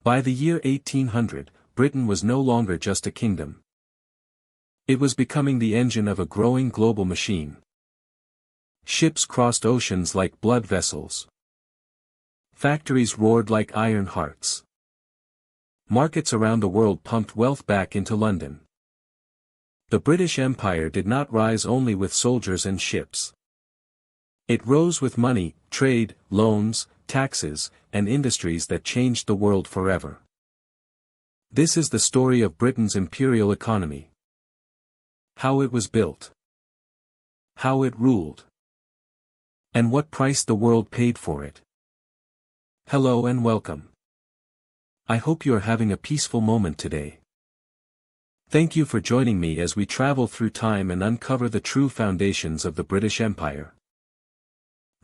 By the year 1800, Britain was no longer just a kingdom. It was becoming the engine of a growing global machine. Ships crossed oceans like blood vessels. Factories roared like iron hearts. Markets around the world pumped wealth back into London. The British Empire did not rise only with soldiers and ships. It rose with money, trade, loans, taxes, and industries that changed the world forever. This is the story of Britain's imperial economy. How it was built. How it ruled. And what price the world paid for it. Hello and welcome. I hope you are having a peaceful moment today. Thank you for joining me as we travel through time and uncover the true foundations of the British Empire.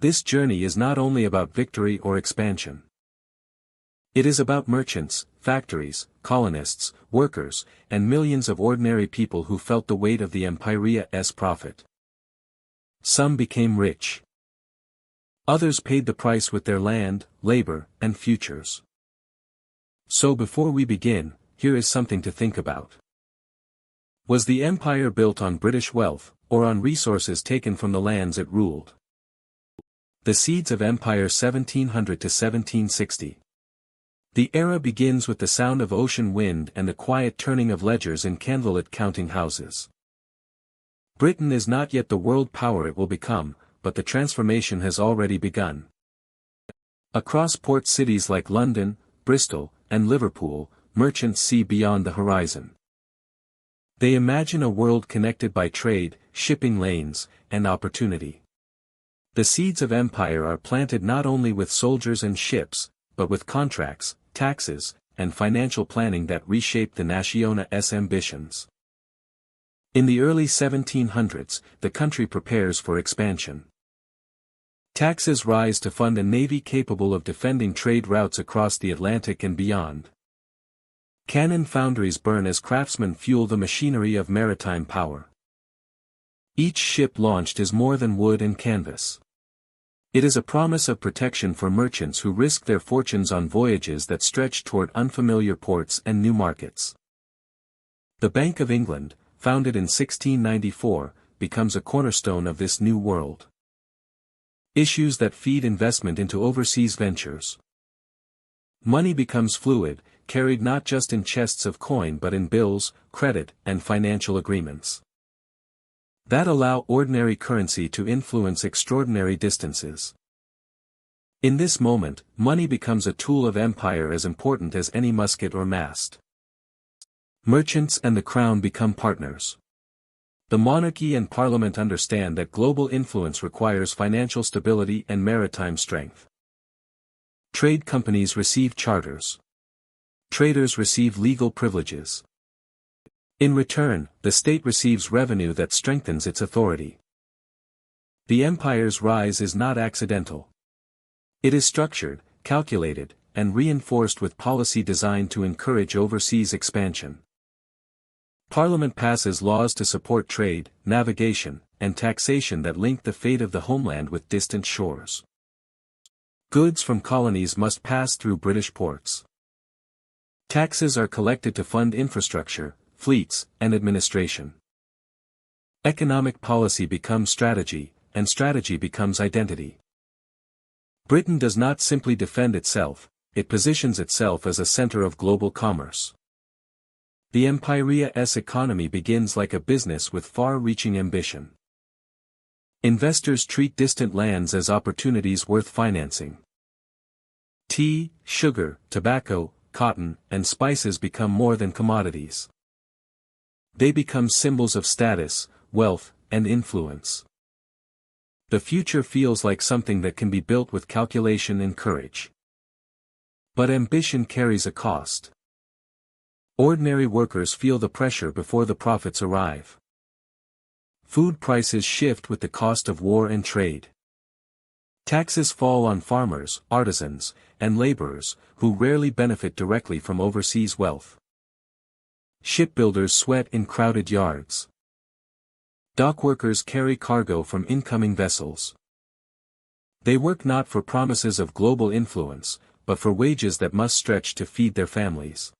This journey is not only about victory or expansion. It is about merchants, factories, colonists, workers, and millions of ordinary people who felt the weight of the Empyrea's profit. Some became rich. Others paid the price with their land, labor, and futures. So before we begin, here is something to think about. Was the empire built on British wealth, or on resources taken from the lands it ruled? The seeds of Empire 1700 to 1760. The era begins with the sound of ocean wind and the quiet turning of ledgers in candlelit counting houses. Britain is not yet the world power it will become, but the transformation has already begun. Across port cities like London, Bristol, and Liverpool, merchants see beyond the horizon. They imagine a world connected by trade, shipping lanes, and opportunity. The seeds of empire are planted not only with soldiers and ships, but with contracts, taxes, and financial planning that reshaped the nation's ambitions. In the early 1700s, the country prepares for expansion. Taxes rise to fund a navy capable of defending trade routes across the Atlantic and beyond. Cannon foundries burn as craftsmen fuel the machinery of maritime power. Each ship launched is more than wood and canvas. It is a promise of protection for merchants who risk their fortunes on voyages that stretch toward unfamiliar ports and new markets. The Bank of England, founded in 1694, becomes a cornerstone of this new world. Issues that feed investment into overseas ventures. Money becomes fluid, carried not just in chests of coin but in bills, credit, and financial agreements that allow ordinary currency to influence extraordinary distances. In this moment, money becomes a tool of empire as important as any musket or mast. Merchants and the crown become partners. The monarchy and parliament understand that global influence requires financial stability and maritime strength. Trade companies receive charters. Traders receive legal privileges. In return, the state receives revenue that strengthens its authority. The empire's rise is not accidental. It is structured, calculated, and reinforced with policy designed to encourage overseas expansion. Parliament passes laws to support trade, navigation, and taxation that link the fate of the homeland with distant shores. Goods from colonies must pass through British ports. Taxes are collected to fund infrastructure, fleets, and administration. Economic policy becomes strategy, and strategy becomes identity. Britain does not simply defend itself, it positions itself as a center of global commerce. The Empyrea's economy begins like a business with far-reaching ambition. Investors treat distant lands as opportunities worth financing. Tea, sugar, tobacco, cotton, and spices become more than commodities. They become symbols of status, wealth, and influence. The future feels like something that can be built with calculation and courage. But ambition carries a cost. Ordinary workers feel the pressure before the profits arrive. Food prices shift with the cost of war and trade. Taxes fall on farmers, artisans, and laborers, who rarely benefit directly from overseas wealth. Shipbuilders sweat in crowded yards. Dockworkers carry cargo from incoming vessels. They work not for promises of global influence, but for wages that must stretch to feed their families.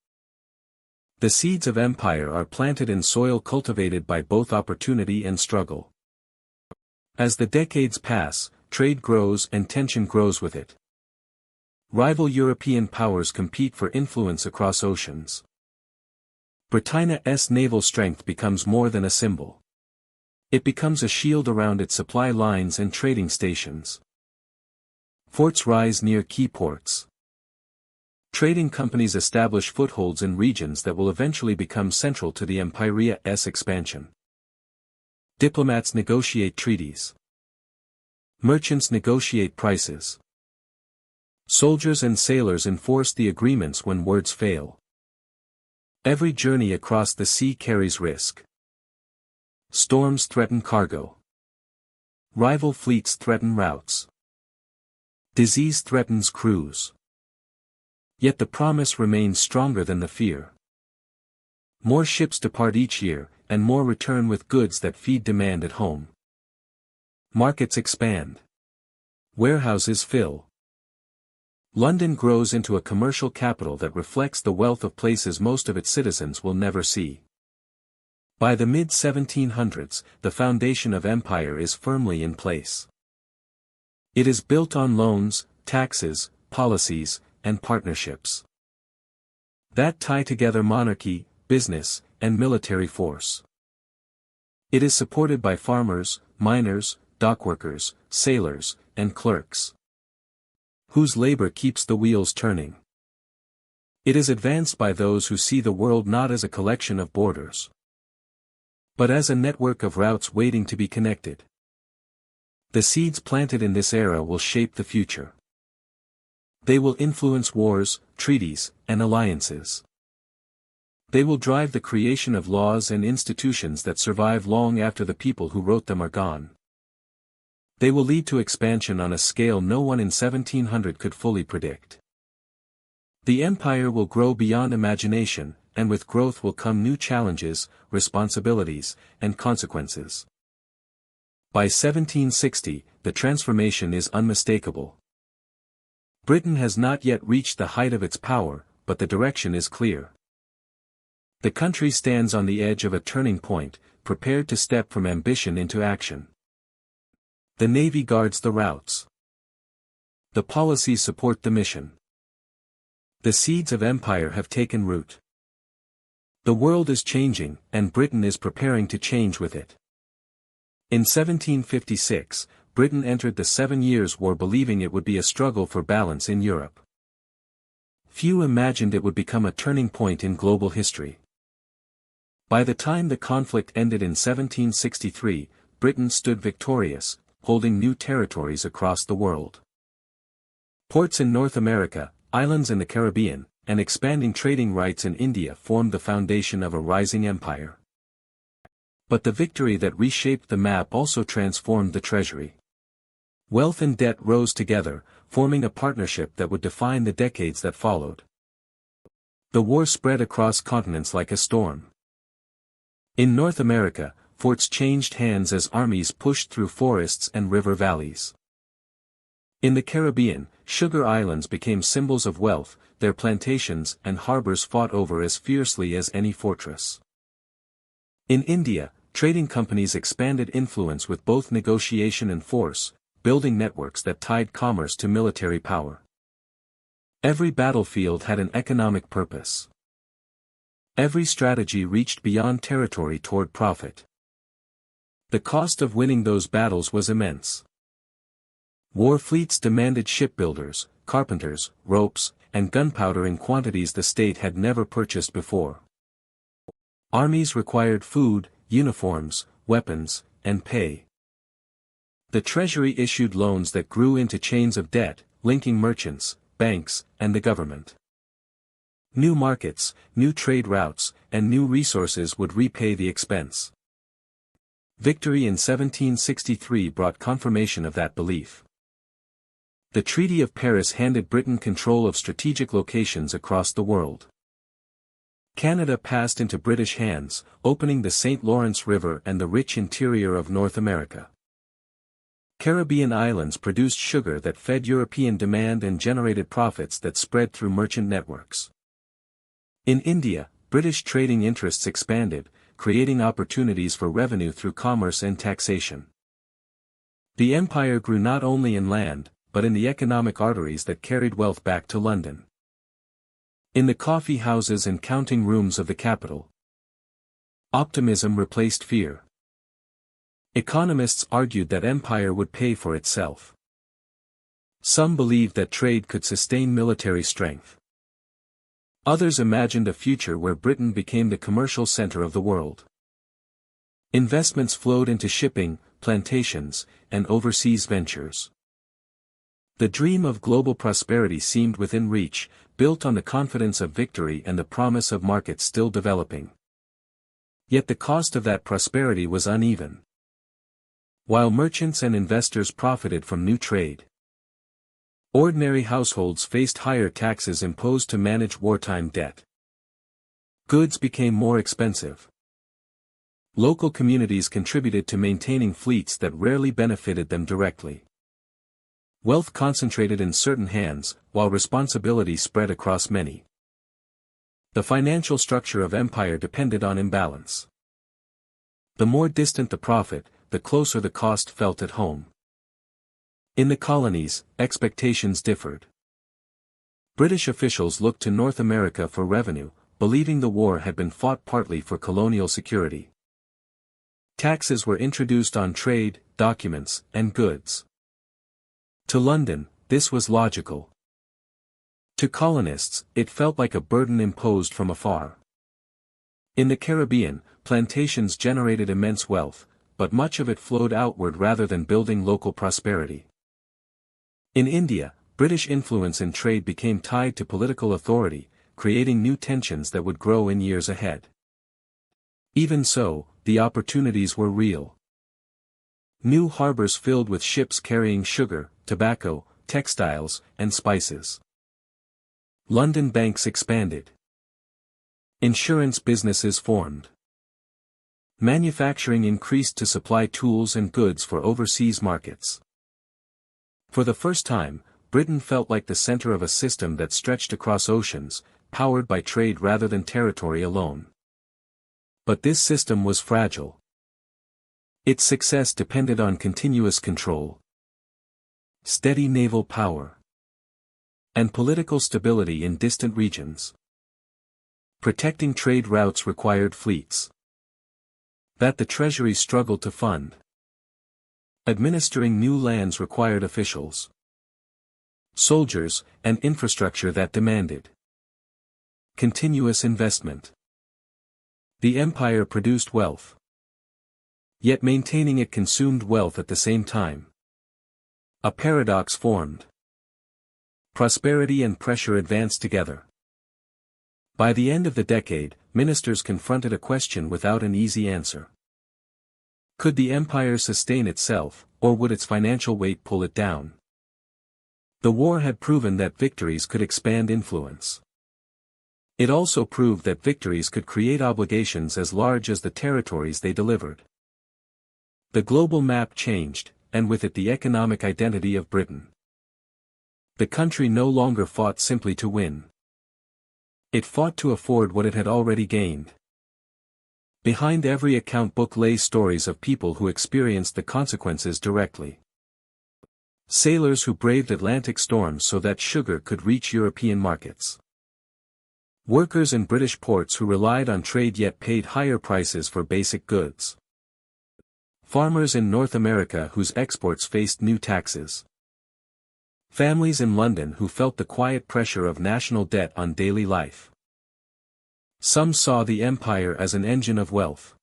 The seeds of empire are planted in soil cultivated by both opportunity and struggle. As the decades pass, trade grows and tension grows with it. Rival European powers compete for influence across oceans. Britannia's naval strength becomes more than a symbol. It becomes a shield around its supply lines and trading stations. Forts rise near key ports. Trading companies establish footholds in regions that will eventually become central to the Imperial's expansion. Diplomats negotiate treaties. Merchants negotiate prices. Soldiers and sailors enforce the agreements when words fail. Every journey across the sea carries risk. Storms threaten cargo. Rival fleets threaten routes. Disease threatens crews. Yet the promise remains stronger than the fear. More ships depart each year, and more return with goods that feed demand at home. Markets expand. Warehouses fill. London grows into a commercial capital that reflects the wealth of places most of its citizens will never see. By the mid-1700s, the foundation of empire is firmly in place. It is built on loans, taxes, policies, and partnerships that tie together monarchy, business, and military force. It is supported by farmers, miners, dockworkers, sailors, and clerks, whose labor keeps the wheels turning. It is advanced by those who see the world not as a collection of borders, but as a network of routes waiting to be connected. The seeds planted in this era will shape the future. They will influence wars, treaties, and alliances. They will drive the creation of laws and institutions that survive long after the people who wrote them are gone. They will lead to expansion on a scale no one in 1700 could fully predict. The empire will grow beyond imagination, and with growth will come new challenges, responsibilities, and consequences. By 1760, the transformation is unmistakable. Britain has not yet reached the height of its power, but the direction is clear. The country stands on the edge of a turning point, prepared to step from ambition into action. The Navy guards the routes. The policies support the mission. The seeds of empire have taken root. The world is changing, and Britain is preparing to change with it. In 1756, Britain entered the 7 Years' War believing it would be a struggle for balance in Europe. Few imagined it would become a turning point in global history. By the time the conflict ended in 1763, Britain stood victorious, holding new territories across the world. Ports in North America, islands in the Caribbean, and expanding trading rights in India formed the foundation of a rising empire. But the victory that reshaped the map also transformed the treasury. Wealth and debt rose together, forming a partnership that would define the decades that followed. The war spread across continents like a storm. In North America, forts changed hands as armies pushed through forests and river valleys. In the Caribbean, sugar islands became symbols of wealth, their plantations and harbors fought over as fiercely as any fortress. In India, trading companies expanded influence with both negotiation and force, building networks that tied commerce to military power. Every battlefield had an economic purpose. Every strategy reached beyond territory toward profit. The cost of winning those battles was immense. War fleets demanded shipbuilders, carpenters, ropes, and gunpowder in quantities the state had never purchased before. Armies required food, uniforms, weapons, and pay. The treasury issued loans that grew into chains of debt, linking merchants, banks, and the government. New markets, new trade routes, and new resources would repay the expense. Victory in 1763 brought confirmation of that belief. The Treaty of Paris handed Britain control of strategic locations across the world. Canada passed into British hands, opening the St. Lawrence River and the rich interior of North America. Caribbean islands produced sugar that fed European demand and generated profits that spread through merchant networks. In India, British trading interests expanded, creating opportunities for revenue through commerce and taxation. The empire grew not only in land, but in the economic arteries that carried wealth back to London. In the coffee houses and counting rooms of the capital, optimism replaced fear. Economists argued that empire would pay for itself. Some believed that trade could sustain military strength. Others imagined a future where Britain became the commercial center of the world. Investments flowed into shipping, plantations, and overseas ventures. The dream of global prosperity seemed within reach, built on the confidence of victory and the promise of markets still developing. Yet the cost of that prosperity was uneven. While merchants and investors profited from new trade, ordinary households faced higher taxes imposed to manage wartime debt. Goods became more expensive. Local communities contributed to maintaining fleets that rarely benefited them directly. Wealth concentrated in certain hands, while responsibility spread across many. The financial structure of empire depended on imbalance. The more distant the profit, the closer the cost felt at home. In the colonies, expectations differed. British officials looked to North America for revenue, believing the war had been fought partly for colonial security. Taxes were introduced on trade, documents, and goods. To London, this was logical. To colonists, it felt like a burden imposed from afar. In the Caribbean, plantations generated immense wealth, but much of it flowed outward rather than building local prosperity. In India, British influence in trade became tied to political authority, creating new tensions that would grow in years ahead. Even so, the opportunities were real. New harbors filled with ships carrying sugar, tobacco, textiles, and spices. London banks expanded. Insurance businesses formed. Manufacturing increased to supply tools and goods for overseas markets. For the first time, Britain felt like the center of a system that stretched across oceans, powered by trade rather than territory alone. But this system was fragile. Its success depended on continuous control, steady naval power, and political stability in distant regions. Protecting trade routes required fleets that the treasury struggled to fund. Administering new lands required officials, soldiers, and infrastructure that demanded continuous investment. The empire produced wealth. Yet maintaining it consumed wealth at the same time. A paradox formed. Prosperity and pressure advanced together. By the end of the decade, ministers confronted a question without an easy answer. Could the empire sustain itself, or would its financial weight pull it down? The war had proven that victories could expand influence. It also proved that victories could create obligations as large as the territories they delivered. The global map changed, and with it the economic identity of Britain. The country no longer fought simply to win. It fought to afford what it had already gained. Behind every account book lay stories of people who experienced the consequences directly. Sailors who braved Atlantic storms so that sugar could reach European markets. Workers in British ports who relied on trade yet paid higher prices for basic goods. Farmers in North America whose exports faced new taxes. Families in London who felt the quiet pressure of national debt on daily life. Some saw the empire as an engine of wealth.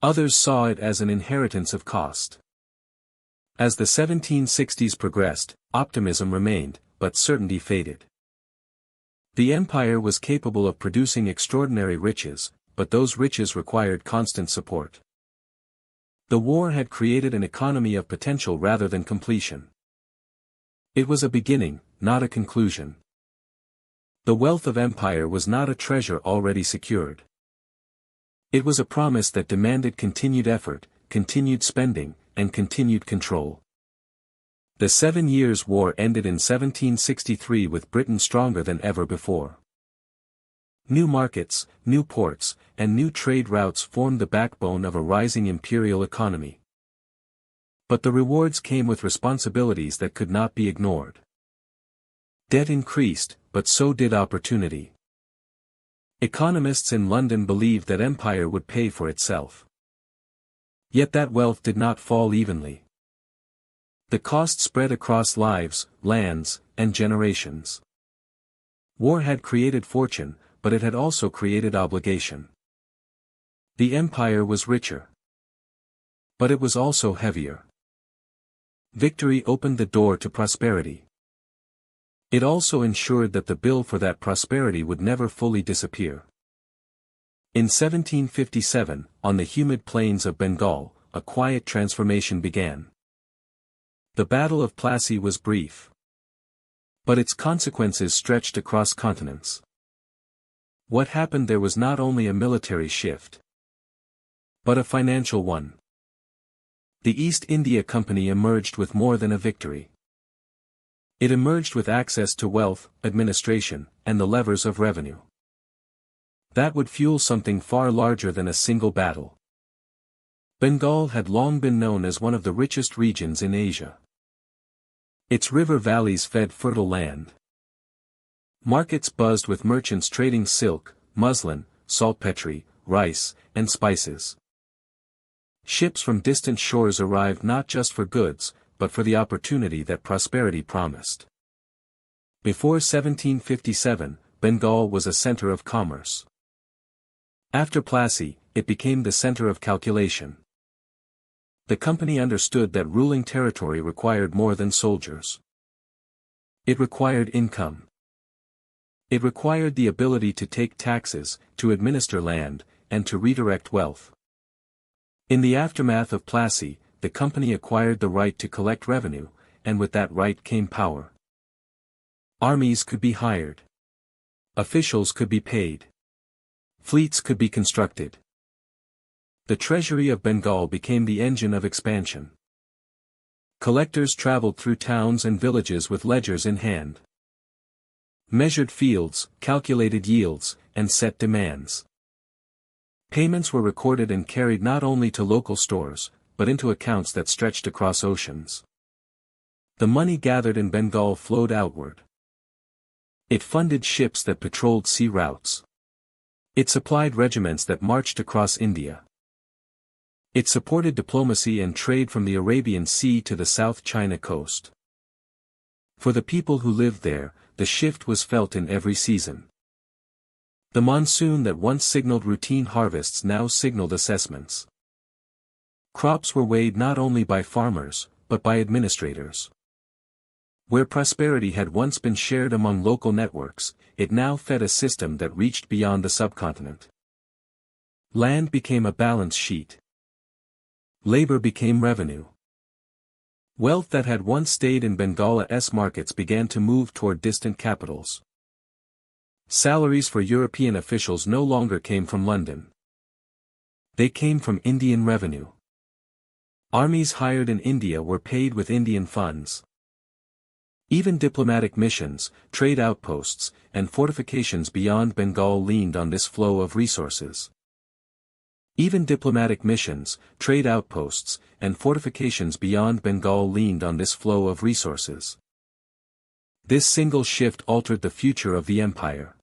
Others saw it as an inheritance of cost. As the 1760s progressed, optimism remained, but certainty faded. The empire was capable of producing extraordinary riches, but those riches required constant support. The war had created an economy of potential rather than completion. It was a beginning, not a conclusion. The wealth of empire was not a treasure already secured. It was a promise that demanded continued effort, continued spending, and continued control. The 7 Years' War ended in 1763 with Britain stronger than ever before. New markets, new ports, and new trade routes formed the backbone of a rising imperial economy. But the rewards came with responsibilities that could not be ignored. Debt increased, but so did opportunity. Economists in London believed that empire would pay for itself. Yet that wealth did not fall evenly. The cost spread across lives, lands, and generations. War had created fortune, but it had also created obligation. The empire was richer. But it was also heavier. Victory opened the door to prosperity. It also ensured that the bill for that prosperity would never fully disappear. In 1757, on the humid plains of Bengal, a quiet transformation began. The Battle of Plassey was brief. But its consequences stretched across continents. What happened there was not only a military shift, but a financial one. The East India Company emerged with more than a victory. It emerged with access to wealth, administration, and the levers of revenue. That would fuel something far larger than a single battle. Bengal had long been known as one of the richest regions in Asia. Its river valleys fed fertile land. Markets buzzed with merchants trading silk, muslin, saltpetre, rice, and spices. Ships from distant shores arrived not just for goods, but for the opportunity that prosperity promised. Before 1757, Bengal was a center of commerce. After Plassey, it became the center of calculation. The company understood that ruling territory required more than soldiers. It required income. It required the ability to take taxes, to administer land, and to redirect wealth. In the aftermath of Plassey, the company acquired the right to collect revenue, and with that right came power. Armies could be hired. Officials could be paid. Fleets could be constructed. The treasury of Bengal became the engine of expansion. Collectors traveled through towns and villages with ledgers in hand. Measured fields, calculated yields, and set demands. Payments were recorded and carried not only to local stores, but into accounts that stretched across oceans. The money gathered in Bengal flowed outward. It funded ships that patrolled sea routes. It supplied regiments that marched across India. It supported diplomacy and trade from the Arabian Sea to the South China coast. For the people who lived there, the shift was felt in every season. The monsoon that once signaled routine harvests now signaled assessments. Crops were weighed not only by farmers, but by administrators. Where prosperity had once been shared among local networks, it now fed a system that reached beyond the subcontinent. Land became a balance sheet. Labor became revenue. Wealth that had once stayed in Bengala's markets began to move toward distant capitals. Salaries for European officials no longer came from London. They came from Indian revenue. Armies hired in India were paid with Indian funds. Even diplomatic missions, trade outposts, and fortifications beyond Bengal leaned on this flow of resources. Even diplomatic missions, trade outposts, and fortifications beyond Bengal leaned on this flow of resources. This single shift altered the future of the empire.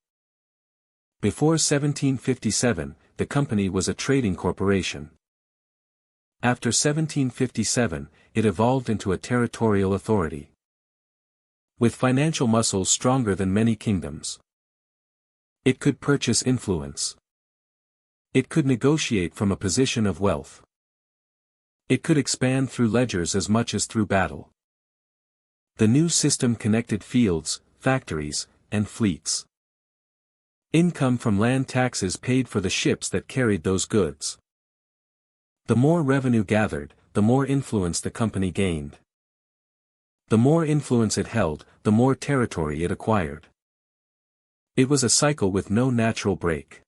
Before 1757, the company was a trading corporation. After 1757, it evolved into a territorial authority. With financial muscles stronger than many kingdoms. It could purchase influence. It could negotiate from a position of wealth. It could expand through ledgers as much as through battle. The new system connected fields, factories, and fleets. Income from land taxes paid for the ships that carried those goods. The more revenue gathered, the more influence the company gained. The more influence it held, the more territory it acquired. It was a cycle with no natural break.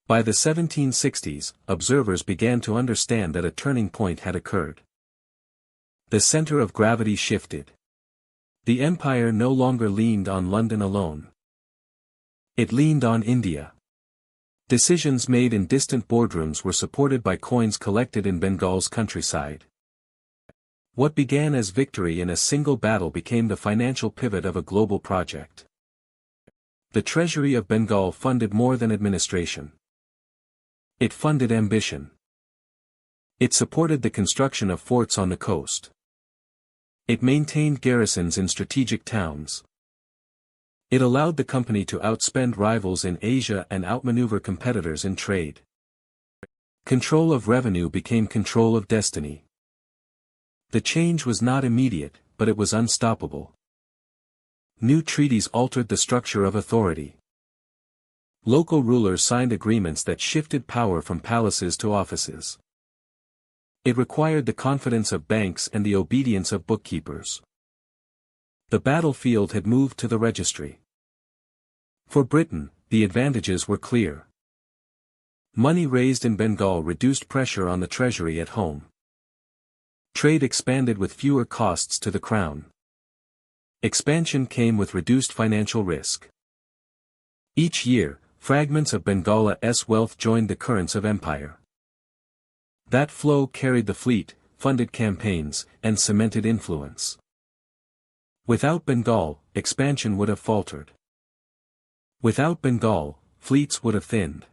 By the 1760s, observers began to understand that a turning point had occurred. The center of gravity shifted. The empire no longer leaned on London alone. It leaned on India. Decisions made in distant boardrooms were supported by coins collected in Bengal's countryside. What began as victory in a single battle became the financial pivot of a global project. The treasury of Bengal funded more than administration. It funded ambition. It supported the construction of forts on the coast. It maintained garrisons in strategic towns. It allowed the company to outspend rivals in Asia and outmaneuver competitors in trade. Control of revenue became control of destiny. The change was not immediate, but it was unstoppable. New treaties altered the structure of authority. Local rulers signed agreements that shifted power from palaces to offices. It required the confidence of banks and the obedience of bookkeepers. The battlefield had moved to the registry. For Britain, the advantages were clear. Money raised in Bengal reduced pressure on the treasury at home. Trade expanded with fewer costs to the crown. Expansion came with reduced financial risk. Each year, fragments of Bengala's wealth joined the currents of empire. That flow carried the fleet, funded campaigns, and cemented influence. Without Bengal, expansion would have faltered. Without Bengal, fleets would have thinned.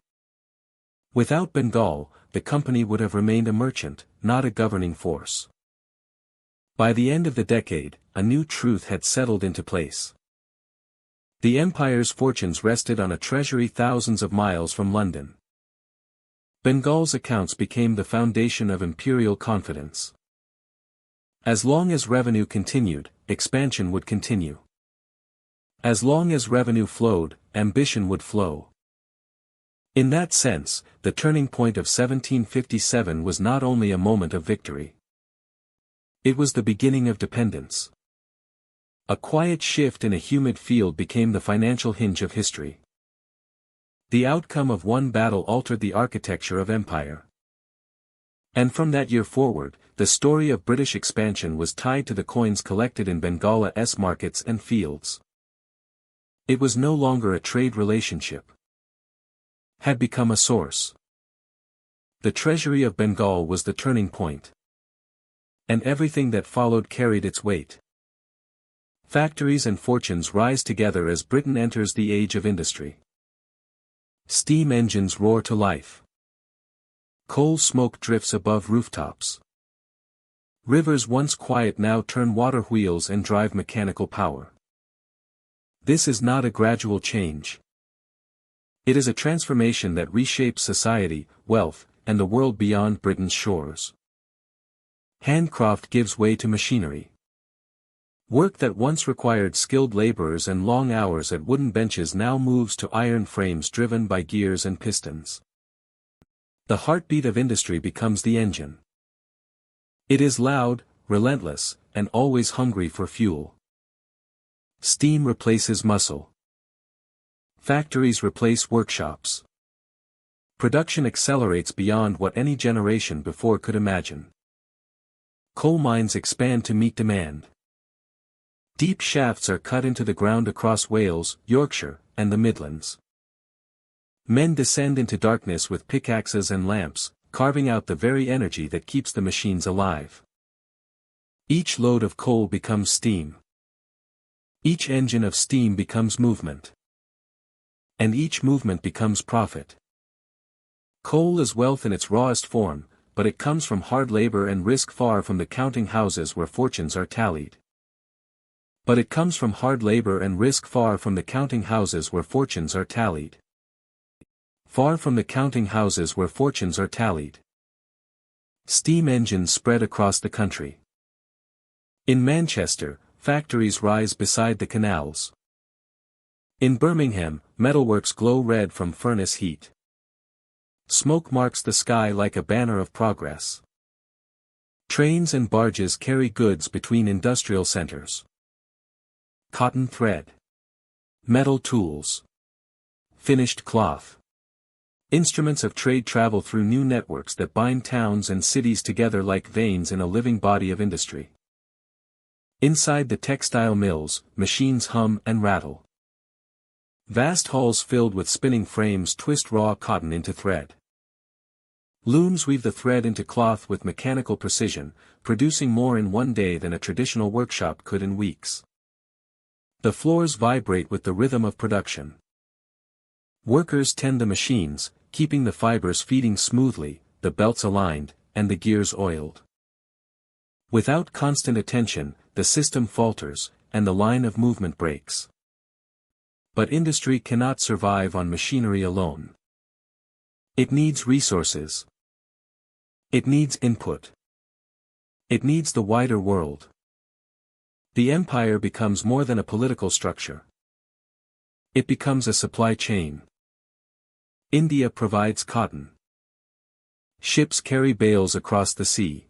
Without Bengal, the company would have remained a merchant, not a governing force. By the end of the decade, a new truth had settled into place. The empire's fortunes rested on a treasury thousands of miles from London. Bengal's accounts became the foundation of imperial confidence. As long as revenue continued, expansion would continue. As long as revenue flowed, ambition would flow. In that sense, the turning point of 1757 was not only a moment of victory. It was the beginning of dependence. A quiet shift in a humid field became the financial hinge of history. The outcome of one battle altered the architecture of empire. And from that year forward, the story of British expansion was tied to the coins collected in Bengala's markets and fields. It was no longer a trade relationship. Had become a source. The treasury of Bengal was the turning point. And everything that followed carried its weight. Factories and fortunes rise together as Britain enters the age of industry. Steam engines roar to life. Coal smoke drifts above rooftops. Rivers once quiet now turn water wheels and drive mechanical power. This is not a gradual change. It is a transformation that reshapes society, wealth, and the world beyond Britain's shores. Handcraft gives way to machinery. Work that once required skilled laborers and long hours at wooden benches now moves to iron frames driven by gears and pistons. The heartbeat of industry becomes the engine. It is loud, relentless, and always hungry for fuel. Steam replaces muscle. Factories replace workshops. Production accelerates beyond what any generation before could imagine. Coal mines expand to meet demand. Deep shafts are cut into the ground across Wales, Yorkshire, and the Midlands. Men descend into darkness with pickaxes and lamps, carving out the very energy that keeps the machines alive. Each load of coal becomes steam. Each engine of steam becomes movement. And each movement becomes profit. Coal is wealth in its rawest form, but it comes from hard labor and risk far from the counting houses where fortunes are tallied. But it comes from hard labor and risk far from the counting houses where fortunes are tallied. Far from the counting houses where fortunes are tallied. Steam engines spread across the country. In Manchester, factories rise beside the canals. In Birmingham, metalworks glow red from furnace heat. Smoke marks the sky like a banner of progress. Trains and barges carry goods between industrial centers. Cotton thread. Metal tools. Finished cloth. Instruments of trade travel through new networks that bind towns and cities together like veins in a living body of industry. Inside the textile mills, machines hum and rattle. Vast halls filled with spinning frames twist raw cotton into thread. Looms weave the thread into cloth with mechanical precision, producing more in one day than a traditional workshop could in weeks. The floors vibrate with the rhythm of production. Workers tend the machines, keeping the fibers feeding smoothly, the belts aligned, and the gears oiled. Without constant attention, the system falters, and the line of movement breaks. But industry cannot survive on machinery alone. It needs resources. It needs input. It needs the wider world. The empire becomes more than a political structure. It becomes a supply chain. India provides cotton. Ships carry bales across the sea.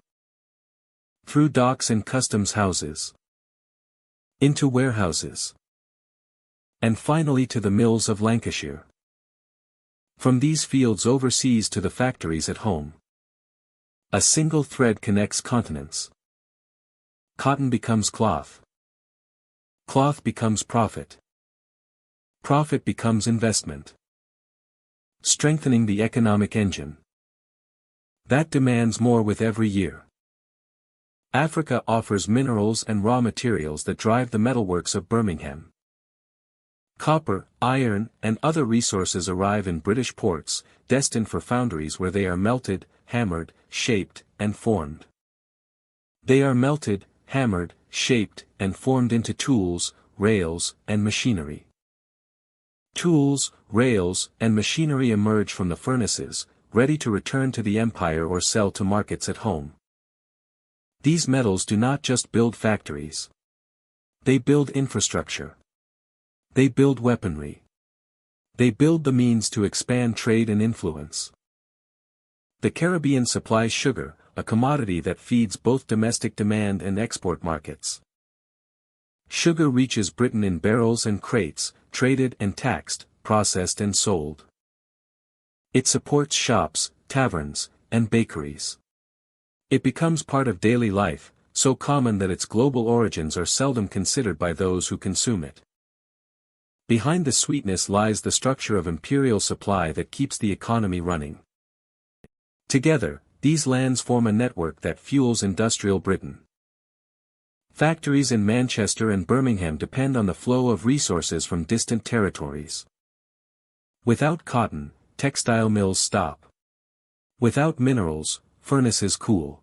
Through docks and customs houses. Into warehouses. And finally to the mills of Lancashire. From these fields overseas to the factories at home. A single thread connects continents. Cotton becomes cloth. Cloth becomes profit. Profit becomes investment. Strengthening the economic engine. That demands more with every year. Africa offers minerals and raw materials that drive the metalworks of Birmingham. Copper, iron, and other resources arrive in British ports, destined for foundries where they are melted, hammered, shaped, and formed. They are melted, hammered, shaped, and formed into tools, rails, and machinery. Tools, rails, and machinery emerge from the furnaces, ready to return to the empire or sell to markets at home. These metals do not just build factories. They build infrastructure. They build weaponry. They build the means to expand trade and influence. The Caribbean supplies sugar, a commodity that feeds both domestic demand and export markets. Sugar reaches Britain in barrels and crates, traded and taxed, processed and sold. It supports shops, taverns, and bakeries. It becomes part of daily life, so common that its global origins are seldom considered by those who consume it. Behind the sweetness lies the structure of imperial supply that keeps the economy running. Together, these lands form a network that fuels industrial Britain. Factories in Manchester and Birmingham depend on the flow of resources from distant territories. Without cotton, textile mills stop. Without minerals, furnaces cool.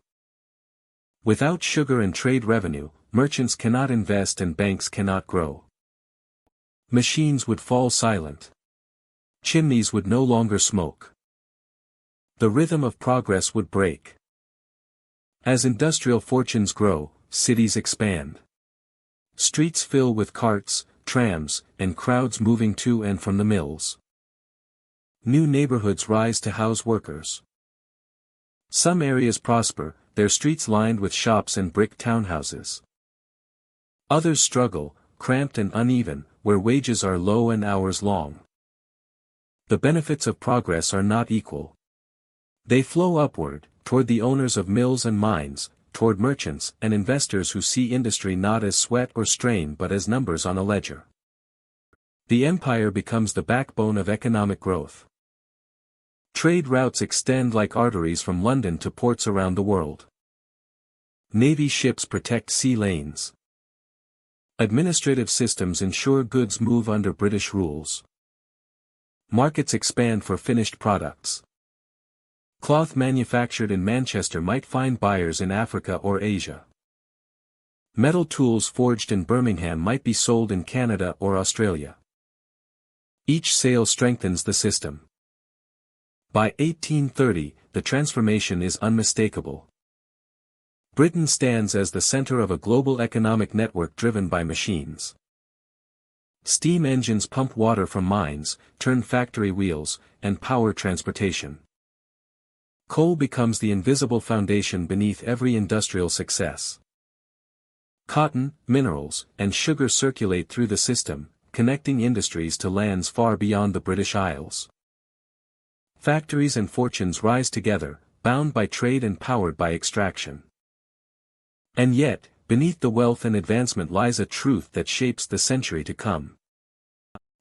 Without sugar and trade revenue, merchants cannot invest and banks cannot grow. Machines would fall silent. Chimneys would no longer smoke. The rhythm of progress would break. As industrial fortunes grow, cities expand. Streets fill with carts, trams, and crowds moving to and from the mills. New neighborhoods rise to house workers. Some areas prosper, their streets lined with shops and brick townhouses. Others struggle, cramped and uneven, where wages are low and hours long. The benefits of progress are not equal. They flow upward, toward the owners of mills and mines, toward merchants and investors who see industry not as sweat or strain but as numbers on a ledger. The empire becomes the backbone of economic growth. Trade routes extend like arteries from London to ports around the world. Navy ships protect sea lanes. Administrative systems ensure goods move under British rules. Markets expand for finished products. Cloth manufactured in Manchester might find buyers in Africa or Asia. Metal tools forged in Birmingham might be sold in Canada or Australia. Each sale strengthens the system. By 1830, the transformation is unmistakable. Britain stands as the center of a global economic network driven by machines. Steam engines pump water from mines, turn factory wheels, and power transportation. Coal becomes the invisible foundation beneath every industrial success. Cotton, minerals, and sugar circulate through the system, connecting industries to lands far beyond the British Isles. Factories and fortunes rise together, bound by trade and powered by extraction. And yet, beneath the wealth and advancement lies a truth that shapes the century to come.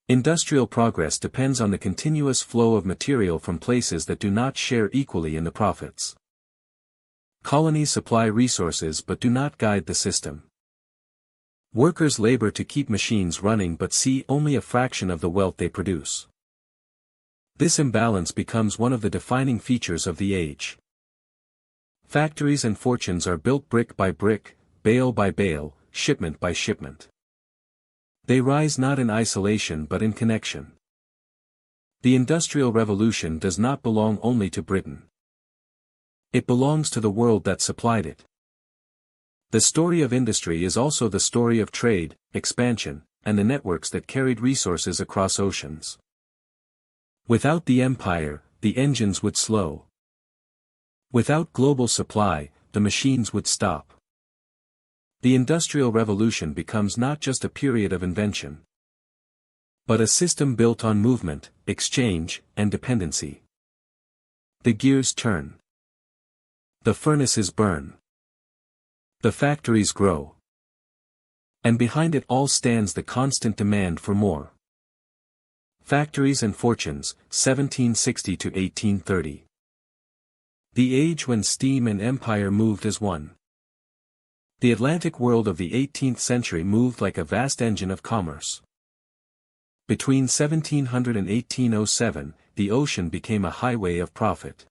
Industrial progress depends on the continuous flow of material from places that do not share equally in the profits. Colonies supply resources but do not guide the system. Workers labor to keep machines running but see only a fraction of the wealth they produce. This imbalance becomes one of the defining features of the age. Factories and fortunes are built brick by brick, bale by bale, shipment by shipment. They rise not in isolation but in connection. The Industrial Revolution does not belong only to Britain. It belongs to the world that supplied it. The story of industry is also the story of trade, expansion, and the networks that carried resources across oceans. Without the empire, the engines would slow. Without global supply, the machines would stop. The Industrial Revolution becomes not just a period of invention, but a system built on movement, exchange, and dependency. The gears turn. The furnaces burn. The factories grow. And behind it all stands the constant demand for more. Factories and Fortunes, 1760 to 1830. The age when steam and empire moved as one. The Atlantic world of the 18th century moved like a vast engine of commerce. Between 1700 and 1807, the ocean became a highway of profit.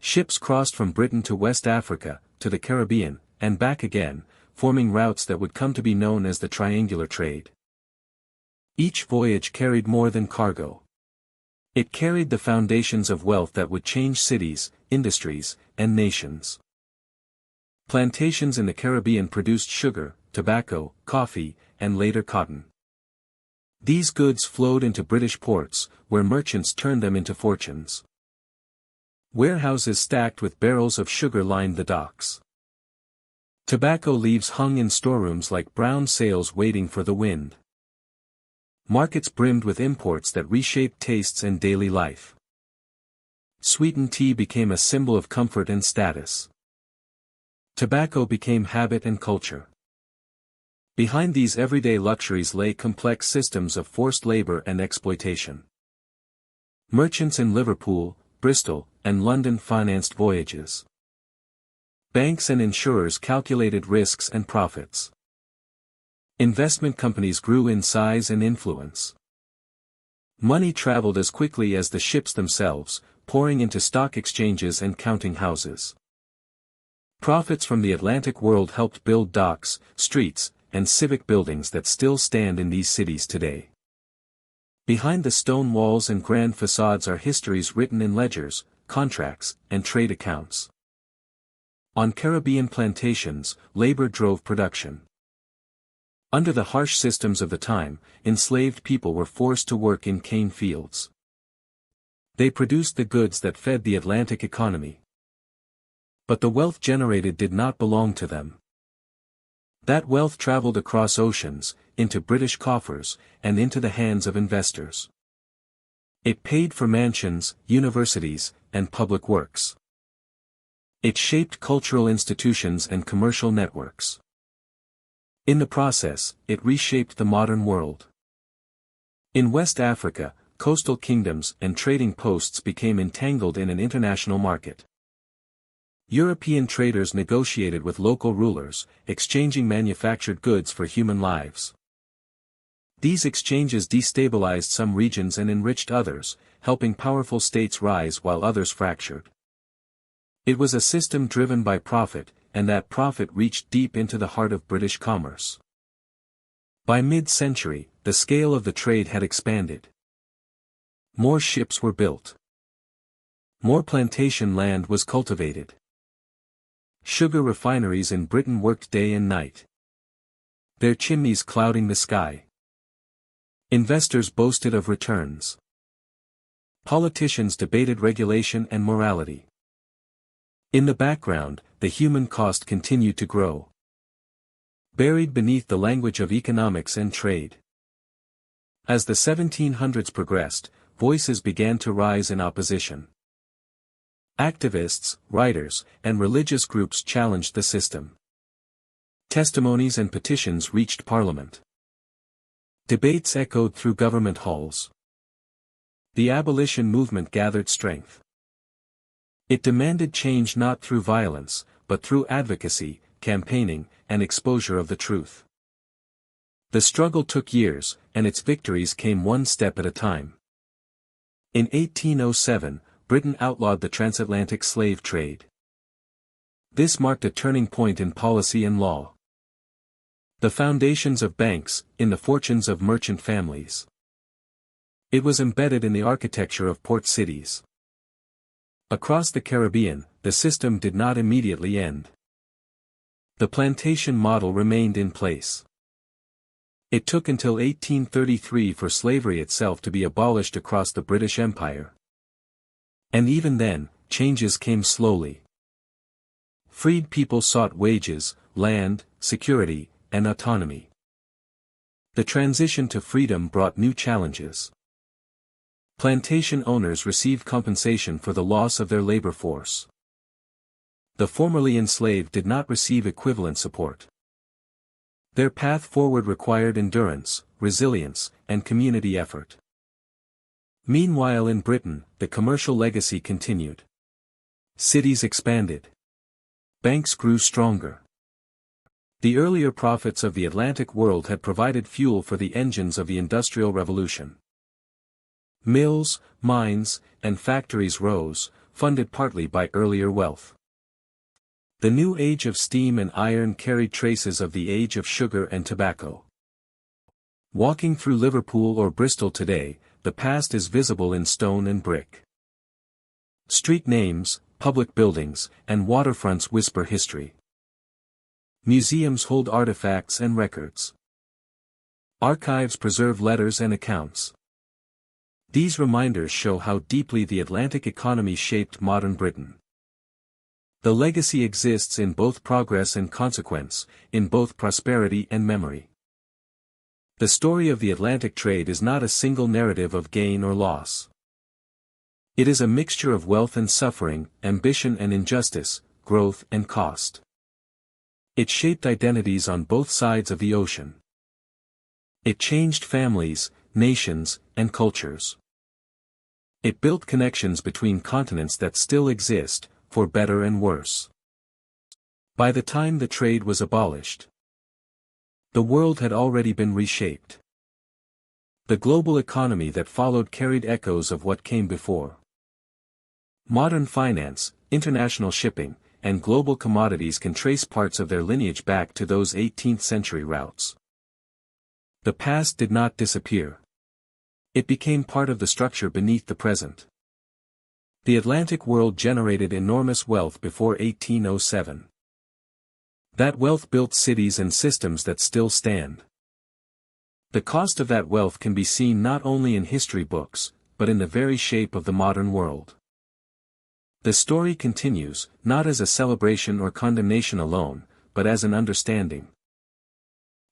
Ships crossed from Britain to West Africa, to the Caribbean, and back again, forming routes that would come to be known as the triangular trade. Each voyage carried more than cargo. It carried the foundations of wealth that would change cities, industries, and nations. Plantations in the Caribbean produced sugar, tobacco, coffee, and later cotton. These goods flowed into British ports, where merchants turned them into fortunes. Warehouses stacked with barrels of sugar lined the docks. Tobacco leaves hung in storerooms like brown sails waiting for the wind. Markets brimmed with imports that reshaped tastes and daily life. Sweetened tea became a symbol of comfort and status. Tobacco became habit and culture. Behind these everyday luxuries lay complex systems of forced labor and exploitation. Merchants in Liverpool, Bristol, and London financed voyages. Banks and insurers calculated risks and profits. Investment companies grew in size and influence. Money traveled as quickly as the ships themselves, pouring into stock exchanges and counting houses. Profits from the Atlantic world helped build docks, streets, and civic buildings that still stand in these cities today. Behind the stone walls and grand facades are histories written in ledgers, contracts, and trade accounts. On Caribbean plantations, labor drove production. Under the harsh systems of the time, enslaved people were forced to work in cane fields. They produced the goods that fed the Atlantic economy. But the wealth generated did not belong to them. That wealth traveled across oceans, into British coffers, and into the hands of investors. It paid for mansions, universities, and public works. It shaped cultural institutions and commercial networks. In the process, it reshaped the modern world. In West Africa, coastal kingdoms and trading posts became entangled in an international market. European traders negotiated with local rulers, exchanging manufactured goods for human lives. These exchanges destabilized some regions and enriched others, helping powerful states rise while others fractured. It was a system driven by profit, and that profit reached deep into the heart of British commerce. By mid-century, the scale of the trade had expanded. More ships were built. More plantation land was cultivated. Sugar refineries in Britain worked day and night, their chimneys clouding the sky. Investors boasted of returns. Politicians debated regulation and morality. In the background, the human cost continued to grow, buried beneath the language of economics and trade. As the 1700s progressed, voices began to rise in opposition. Activists, writers, and religious groups challenged the system. Testimonies and petitions reached Parliament. Debates echoed through government halls. The abolition movement gathered strength. It demanded change not through violence, but through advocacy, campaigning, and exposure of the truth. The struggle took years, and its victories came one step at a time. In 1807, Britain outlawed the transatlantic slave trade. This marked a turning point in policy and law. The foundations of banks, in the fortunes of merchant families. It was embedded in the architecture of port cities. Across the Caribbean, the system did not immediately end. The plantation model remained in place. It took until 1833 for slavery itself to be abolished across the British Empire. And even then, changes came slowly. Freed people sought wages, land, security, and autonomy. The transition to freedom brought new challenges. Plantation owners received compensation for the loss of their labor force. The formerly enslaved did not receive equivalent support. Their path forward required endurance, resilience, and community effort. Meanwhile in Britain, the commercial legacy continued. Cities expanded. Banks grew stronger. The earlier prophets of the Atlantic world had provided fuel for the engines of the Industrial Revolution. Mills, mines, and factories rose, funded partly by earlier wealth. The new age of steam and iron carried traces of the age of sugar and tobacco. Walking through Liverpool or Bristol today, the past is visible in stone and brick. Street names, public buildings, and waterfronts whisper history. Museums hold artifacts and records. Archives preserve letters and accounts. These reminders show how deeply the Atlantic economy shaped modern Britain. The legacy exists in both progress and consequence, in both prosperity and memory. The story of the Atlantic trade is not a single narrative of gain or loss. It is a mixture of wealth and suffering, ambition and injustice, growth and cost. It shaped identities on both sides of the ocean. It changed families, nations, and cultures. It built connections between continents that still exist, for better and worse. By the time the trade was abolished, the world had already been reshaped. The global economy that followed carried echoes of what came before. Modern finance, international shipping, and global commodities can trace parts of their lineage back to those 18th-century routes. The past did not disappear. It became part of the structure beneath the present. The Atlantic world generated enormous wealth before 1807. That wealth built cities and systems that still stand. The cost of that wealth can be seen not only in history books, but in the very shape of the modern world. The story continues, not as a celebration or condemnation alone, but as an understanding.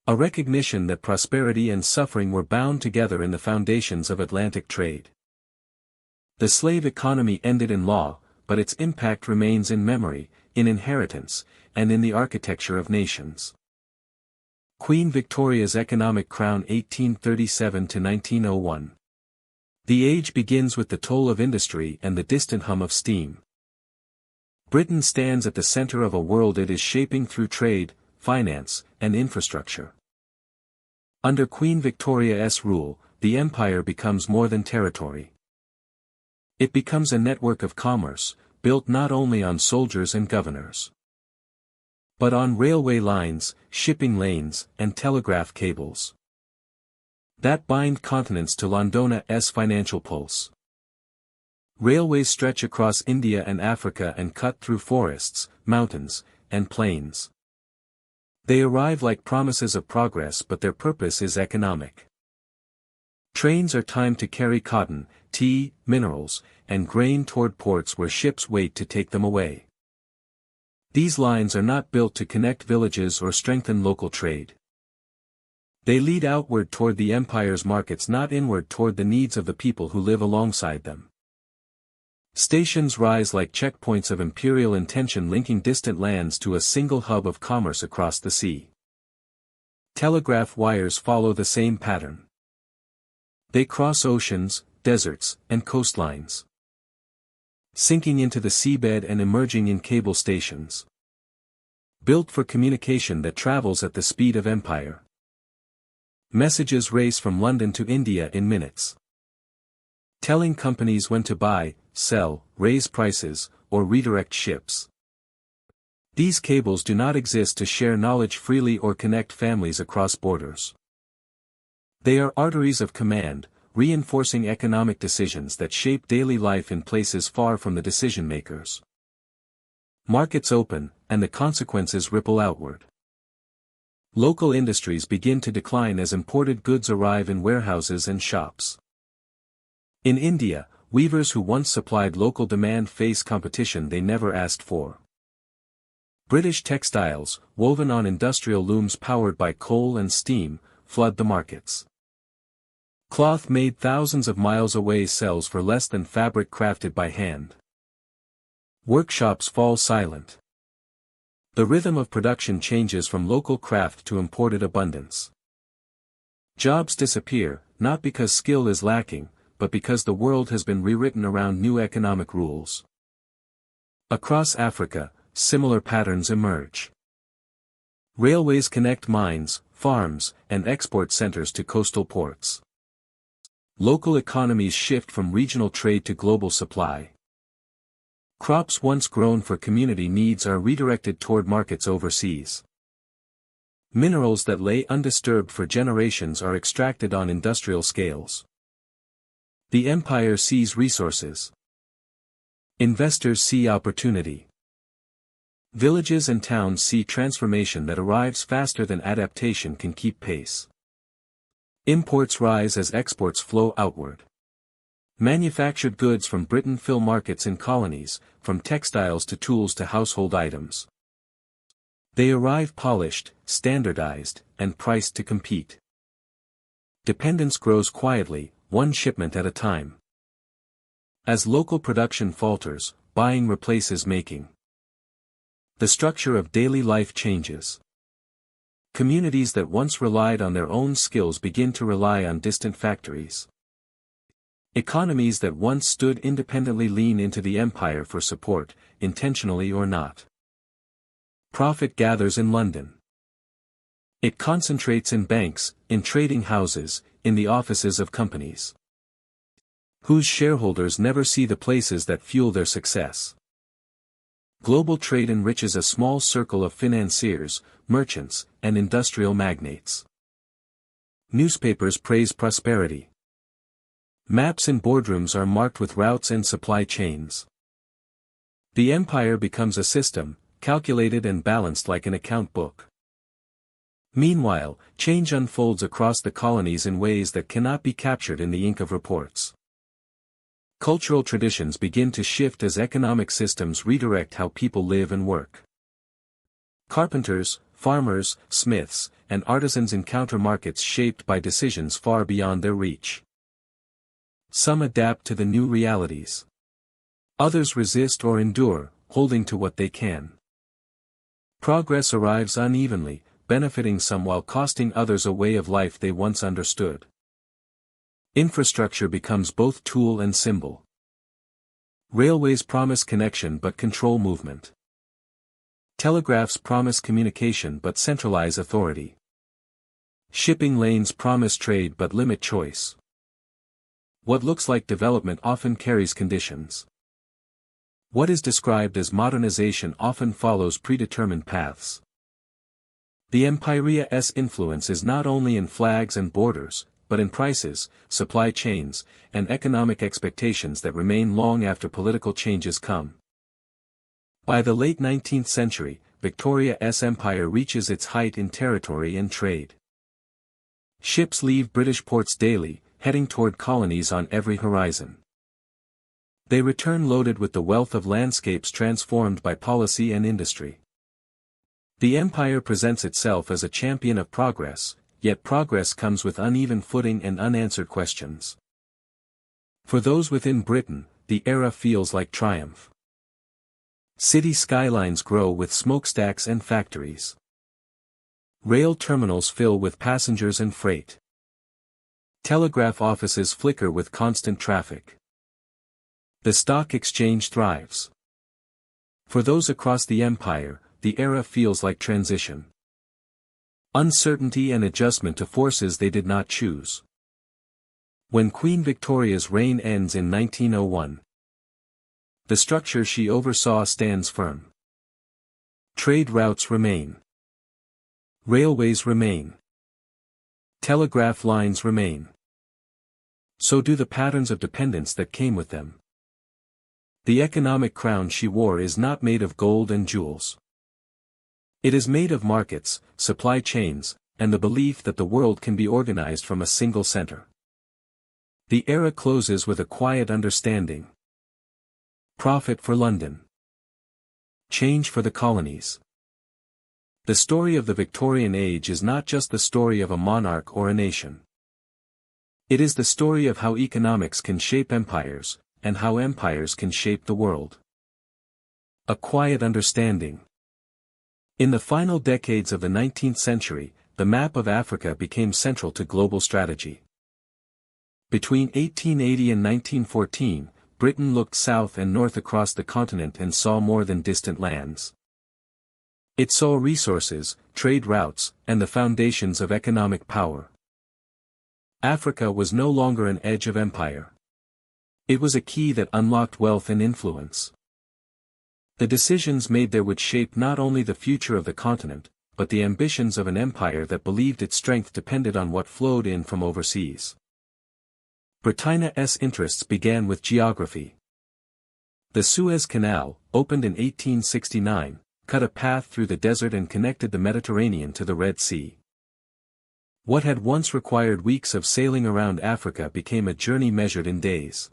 A recognition that prosperity and suffering were bound together in the foundations of Atlantic trade. The slave economy ended in law, but its impact remains in memory, in inheritance, and in the architecture of nations. Queen Victoria's Economic Crown 1837 to 1901. The age begins with the toll of industry and the distant hum of steam. Britain stands at the center of a world it is shaping through trade, finance, and infrastructure. Under Queen Victoria's rule, the empire becomes more than territory. It becomes a network of commerce, built not only on soldiers and governors, but on railway lines, shipping lanes, and telegraph cables that bind continents to Londona's financial pulse. Railways stretch across India and Africa and cut through forests, mountains, and plains. They arrive like promises of progress, but their purpose is economic. Trains are timed to carry cotton, tea, minerals, and grain toward ports where ships wait to take them away. These lines are not built to connect villages or strengthen local trade. They lead outward toward the empire's markets, not inward toward the needs of the people who live alongside them. Stations rise like checkpoints of imperial intention, linking distant lands to a single hub of commerce across the sea. Telegraph wires follow the same pattern. They cross oceans, deserts, and coastlines, sinking into the seabed and emerging in cable stations. Built for communication that travels at the speed of empire. Messages race from London to India in minutes, telling companies when to buy, sell, raise prices, or redirect ships. These cables do not exist to share knowledge freely or connect families across borders. They are arteries of command, reinforcing economic decisions that shape daily life in places far from the decision makers. Markets open, and the consequences ripple outward. Local industries begin to decline as imported goods arrive in warehouses and shops. In India, weavers who once supplied local demand face competition they never asked for. British textiles, woven on industrial looms powered by coal and steam, flood the markets. Cloth made thousands of miles away sells for less than fabric crafted by hand. Workshops fall silent. The rhythm of production changes from local craft to imported abundance. Jobs disappear, not because skill is lacking, but because the world has been rewritten around new economic rules. Across Africa, similar patterns emerge. Railways connect mines, farms, and export centers to coastal ports. Local economies shift from regional trade to global supply. Crops once grown for community needs are redirected toward markets overseas. Minerals that lay undisturbed for generations are extracted on industrial scales. The empire sees resources. Investors see opportunity. Villages and towns see transformation that arrives faster than adaptation can keep pace. Imports rise as exports flow outward. Manufactured goods from Britain fill markets in colonies, from textiles to tools to household items. They arrive polished, standardized, and priced to compete. Dependence grows quietly, one shipment at a time. As local production falters, buying replaces making. The structure of daily life changes. Communities that once relied on their own skills begin to rely on distant factories. Economies that once stood independently lean into the empire for support, intentionally or not. Profit gathers in London. It concentrates in banks, in trading houses, in the offices of companies, whose shareholders never see the places that fuel their success. Global trade enriches a small circle of financiers, merchants, and industrial magnates. Newspapers praise prosperity. Maps in boardrooms are marked with routes and supply chains. The empire becomes a system, calculated and balanced like an account book. Meanwhile, change unfolds across the colonies in ways that cannot be captured in the ink of reports. Cultural traditions begin to shift as economic systems redirect how people live and work. Carpenters, farmers, smiths, and artisans encounter markets shaped by decisions far beyond their reach. Some adapt to the new realities. Others resist or endure, holding to what they can. Progress arrives unevenly, benefiting some while costing others a way of life they once understood. Infrastructure becomes both tool and symbol. Railways promise connection but control movement. Telegraphs promise communication but centralize authority. Shipping lanes promise trade but limit choice. What looks like development often carries conditions. What is described as modernization often follows predetermined paths. The Empyrea's influence is not only in flags and borders, but in prices, supply chains, and economic expectations that remain long after political changes come. By the late 19th century, Victoria's empire reaches its height in territory and trade. Ships leave British ports daily, heading toward colonies on every horizon. They return loaded with the wealth of landscapes transformed by policy and industry. The empire presents itself as a champion of progress, yet progress comes with uneven footing and unanswered questions. For those within Britain, the era feels like triumph. City skylines grow with smokestacks and factories. Rail terminals fill with passengers and freight. Telegraph offices flicker with constant traffic. The stock exchange thrives. For those across the empire, the era feels like transition. Uncertainty and adjustment to forces they did not choose. When Queen Victoria's reign ends in 1901, the structure she oversaw stands firm. Trade routes remain. Railways remain. Telegraph lines remain. So do the patterns of dependence that came with them. The economic crown she wore is not made of gold and jewels. It is made of markets, supply chains, and the belief that the world can be organized from a single center. The era closes with a quiet understanding. Profit for London. Change for the colonies. The story of the Victorian Age is not just the story of a monarch or a nation. It is the story of how economics can shape empires, and how empires can shape the world. A quiet understanding. In the final decades of the 19th century, the map of Africa became central to global strategy. Between 1880 and 1914, Britain looked south and north across the continent and saw more than distant lands. It saw resources, trade routes, and the foundations of economic power. Africa was no longer an edge of empire. It was a key that unlocked wealth and influence. The decisions made there would shape not only the future of the continent, but the ambitions of an empire that believed its strength depended on what flowed in from overseas. Britannia's interests began with geography. The Suez Canal, opened in 1869, cut a path through the desert and connected the Mediterranean to the Red Sea. What had once required weeks of sailing around Africa became a journey measured in days.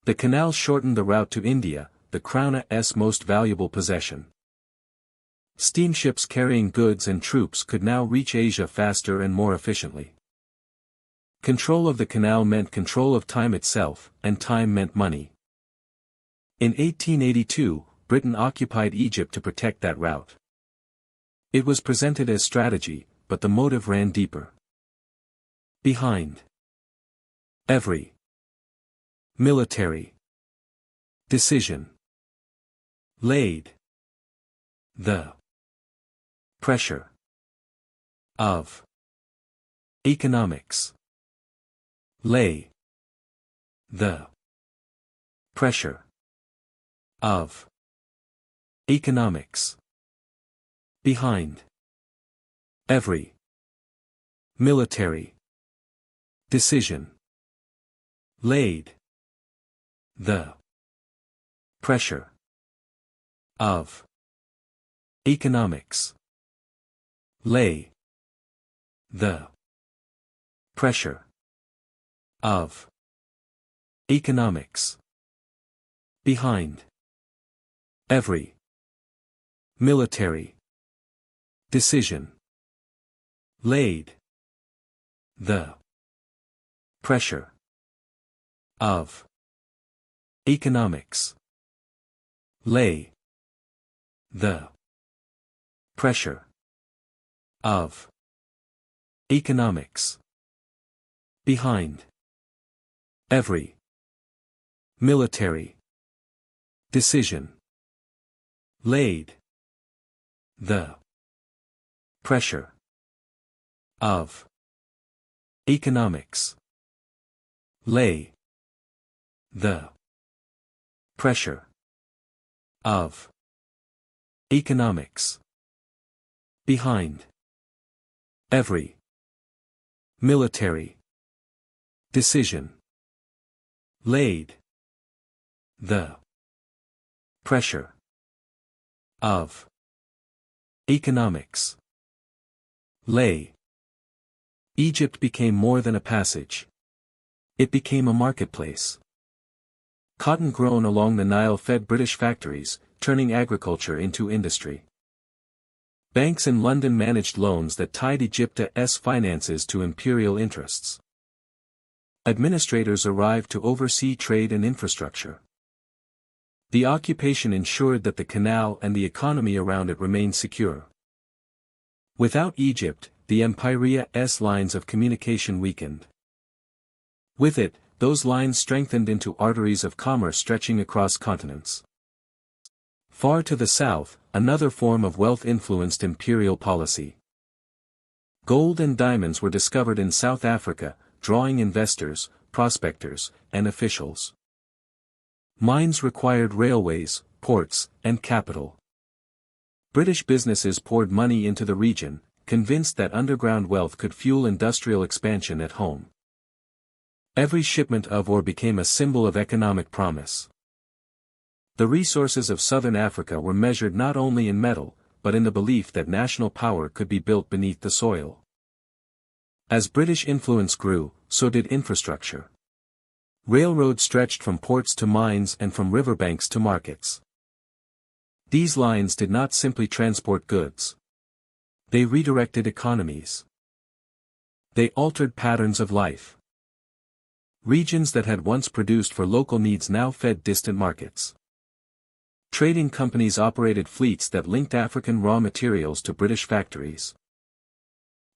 The canal shortened the route to India, the crown's most valuable possession. Steamships carrying goods and troops could now reach Asia faster and more efficiently. Control of the canal meant control of time itself, and time meant money. In 1882, Britain occupied Egypt to protect that route. It was presented as strategy, but the motive ran deeper. Behind every military decision laid the pressure of economics. Lay the pressure of economics. Behind every military decision laid the pressure of economics. Lay the pressure of economics. Behind every military decision laid the pressure of economics. Lay the pressure of economics. Behind every military decision laid the pressure of economics. Lay the pressure of economics. Behind every military decision laid the pressure of economics. Lay. Egypt became more than a passage. It became a marketplace. Cotton grown along the Nile fed British factories, turning agriculture into industry. Banks in London managed loans that tied Egypt's finances to imperial interests. Administrators arrived to oversee trade and infrastructure. The occupation ensured that the canal and the economy around it remained secure. Without Egypt, the Empyrea's lines of communication weakened. With it, those lines strengthened into arteries of commerce stretching across continents. Far to the south, another form of wealth influenced imperial policy. Gold and diamonds were discovered in South Africa, drawing investors, prospectors, and officials. Mines required railways, ports, and capital. British businesses poured money into the region, convinced that underground wealth could fuel industrial expansion at home. Every shipment of ore became a symbol of economic promise. The resources of southern Africa were measured not only in metal, but in the belief that national power could be built beneath the soil. As British influence grew, so did infrastructure. Railroads stretched from ports to mines and from riverbanks to markets. These lines did not simply transport goods. They redirected economies. They altered patterns of life. Regions that had once produced for local needs now fed distant markets. Trading companies operated fleets that linked African raw materials to British factories.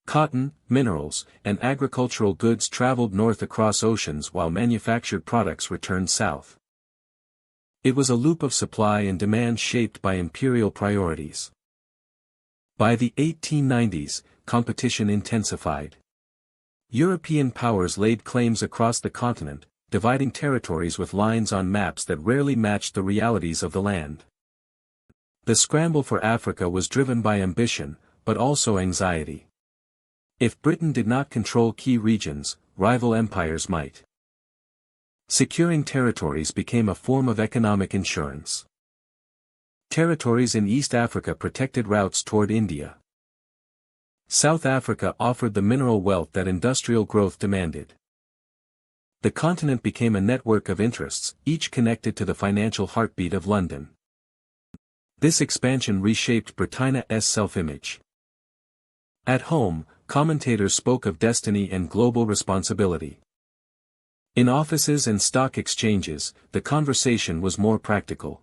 Cotton, minerals, and agricultural goods traveled north across oceans while manufactured products returned south. It was a loop of supply and demand shaped by imperial priorities. By the 1890s, competition intensified. European powers laid claims across the continent, dividing territories with lines on maps that rarely matched the realities of the land. The scramble for Africa was driven by ambition, but also anxiety. If Britain did not control key regions, rival empires might. Securing territories became a form of economic insurance. Territories in East Africa protected routes toward India. South Africa offered the mineral wealth that industrial growth demanded. The continent became a network of interests, each connected to the financial heartbeat of London. This expansion reshaped Britannia's self-image. At home, commentators spoke of destiny and global responsibility. In offices and stock exchanges, the conversation was more practical.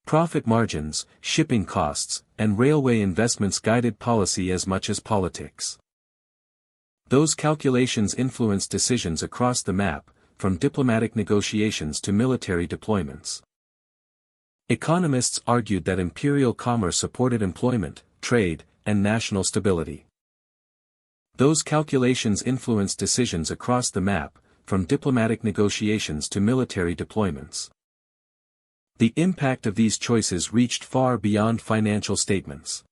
Profit margins, shipping costs, and railway investments guided policy as much as politics. Those calculations influenced decisions across the map, from diplomatic negotiations to military deployments. Economists argued that imperial commerce supported employment, trade, and national stability. Those calculations influenced decisions across the map, from diplomatic negotiations to military deployments. The impact of these choices reached far beyond financial statements.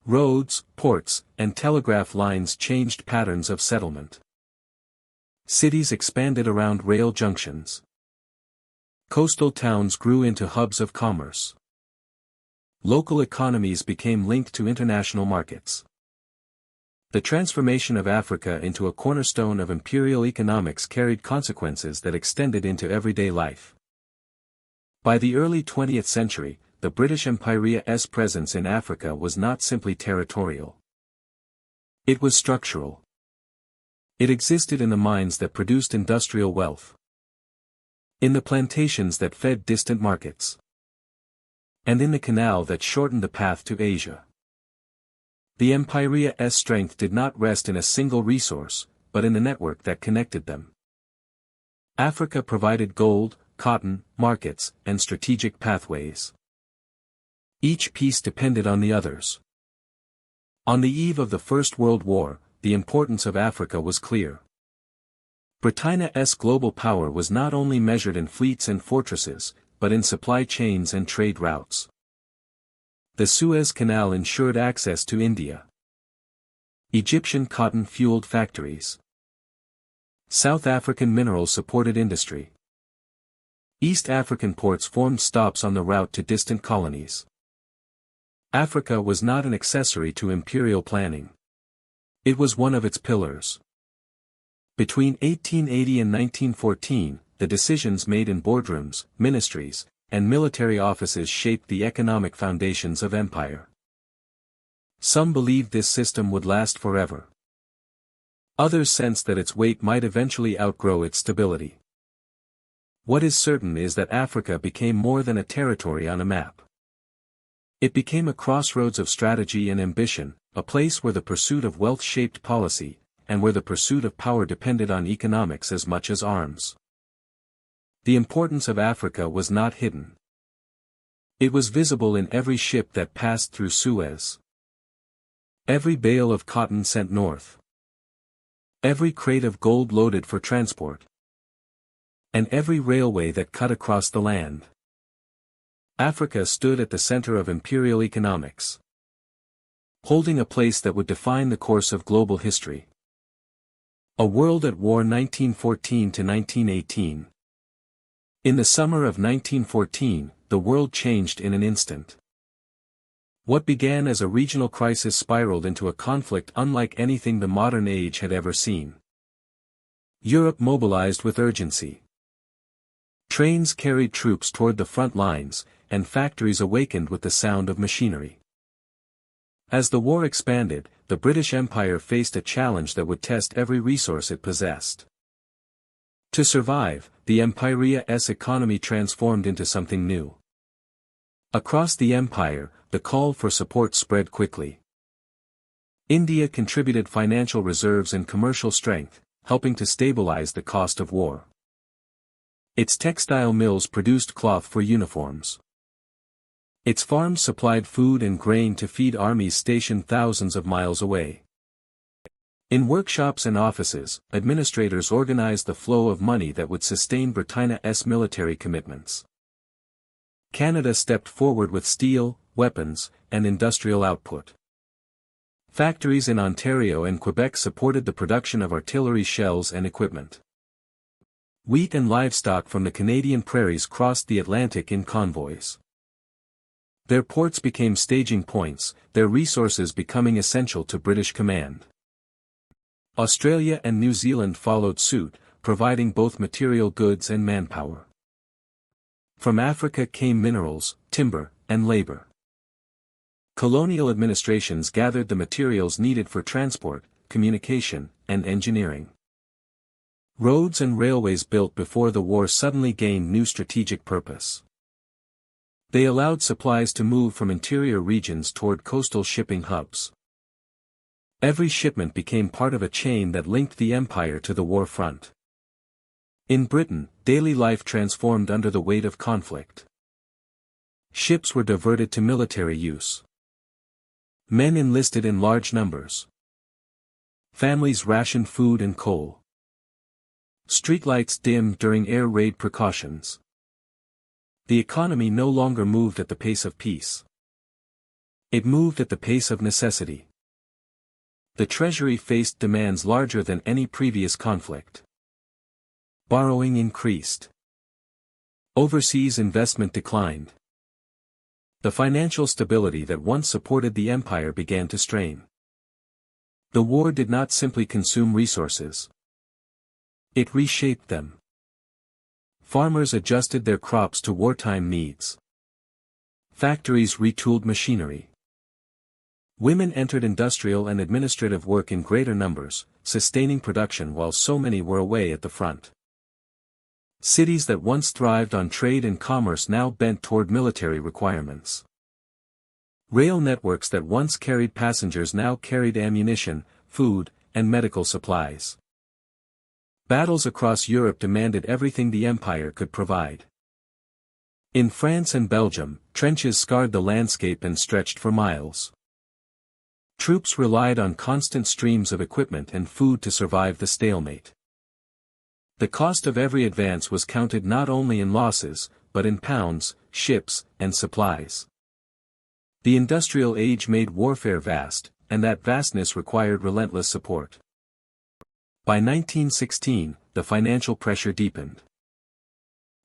Roads, ports, and telegraph lines changed patterns of settlement. Cities expanded around rail junctions. Coastal towns grew into hubs of commerce. Local economies became linked to international markets. The transformation of Africa into a cornerstone of imperial economics carried consequences that extended into everyday life. By the early 20th century, the British Empire's presence in Africa was not simply territorial. It was structural. It existed in the mines that produced industrial wealth, in the plantations that fed distant markets, and in the canal that shortened the path to Asia. The Empire's strength did not rest in a single resource, but in the network that connected them. Africa provided gold, cotton, markets, and strategic pathways. Each piece depended on the others. On the eve of the First World War, the importance of Africa was clear. Britannia's global power was not only measured in fleets and fortresses, but in supply chains and trade routes. The Suez Canal ensured access to India. Egyptian cotton fueled factories. South African minerals supported industry. East African ports formed stops on the route to distant colonies. Africa was not an accessory to imperial planning. It was one of its pillars. Between 1880 and 1914, the decisions made in boardrooms, ministries, and military offices shaped the economic foundations of empire. Some believed this system would last forever. Others sensed that its weight might eventually outgrow its stability. What is certain is that Africa became more than a territory on a map. It became a crossroads of strategy and ambition, a place where the pursuit of wealth shaped policy, and where the pursuit of power depended on economics as much as arms. The importance of Africa was not hidden. It was visible in every ship that passed through Suez. Every bale of cotton sent north. Every crate of gold loaded for transport. And every railway that cut across the land. Africa stood at the center of imperial economics, holding a place that would define the course of global history. A World at War 1914 to 1918. In the summer of 1914, the world changed in an instant. What began as a regional crisis spiraled into a conflict unlike anything the modern age had ever seen. Europe mobilized with urgency. Trains carried troops toward the front lines, and factories awakened with the sound of machinery. As the war expanded, the British Empire faced a challenge that would test every resource it possessed. To survive, the Empire's economy transformed into something new. Across the empire, the call for support spread quickly. India contributed financial reserves and commercial strength, helping to stabilize the cost of war. Its textile mills produced cloth for uniforms. Its farms supplied food and grain to feed armies stationed thousands of miles away. In workshops and offices, administrators organized the flow of money that would sustain Britannia's military commitments. Canada stepped forward with steel, weapons, and industrial output. Factories in Ontario and Quebec supported the production of artillery shells and equipment. Wheat and livestock from the Canadian prairies crossed the Atlantic in convoys. Their ports became staging points, their resources becoming essential to British command. Australia and New Zealand followed suit, providing both material goods and manpower. From Africa came minerals, timber, and labor. Colonial administrations gathered the materials needed for transport, communication, and engineering. Roads and railways built before the war suddenly gained new strategic purpose. They allowed supplies to move from interior regions toward coastal shipping hubs. Every shipment became part of a chain that linked the empire to the war front. In Britain, daily life transformed under the weight of conflict. Ships were diverted to military use. Men enlisted in large numbers. Families rationed food and coal. Streetlights dimmed during air raid precautions. The economy no longer moved at the pace of peace. It moved at the pace of necessity. The treasury faced demands larger than any previous conflict. Borrowing increased. Overseas investment declined. The financial stability that once supported the empire began to strain. The war did not simply consume resources. It reshaped them. Farmers adjusted their crops to wartime needs. Factories retooled machinery. Women entered industrial and administrative work in greater numbers, sustaining production while so many were away at the front. Cities that once thrived on trade and commerce now bent toward military requirements. Rail networks that once carried passengers now carried ammunition, food, and medical supplies. Battles across Europe demanded everything the empire could provide. In France and Belgium, trenches scarred the landscape and stretched for miles. Troops relied on constant streams of equipment and food to survive the stalemate. The cost of every advance was counted not only in losses, but in pounds, ships, and supplies. The industrial age made warfare vast, and that vastness required relentless support. By 1916, the financial pressure deepened.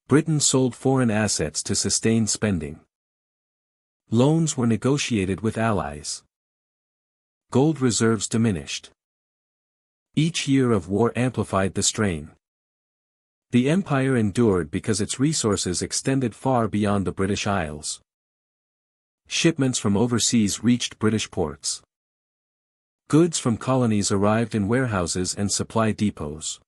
Britain sold foreign assets to sustain spending. Loans were negotiated with allies. Gold reserves diminished. Each year of war amplified the strain. The empire endured because its resources extended far beyond the British Isles. Shipments from overseas reached British ports. Goods from colonies arrived in warehouses and supply depots.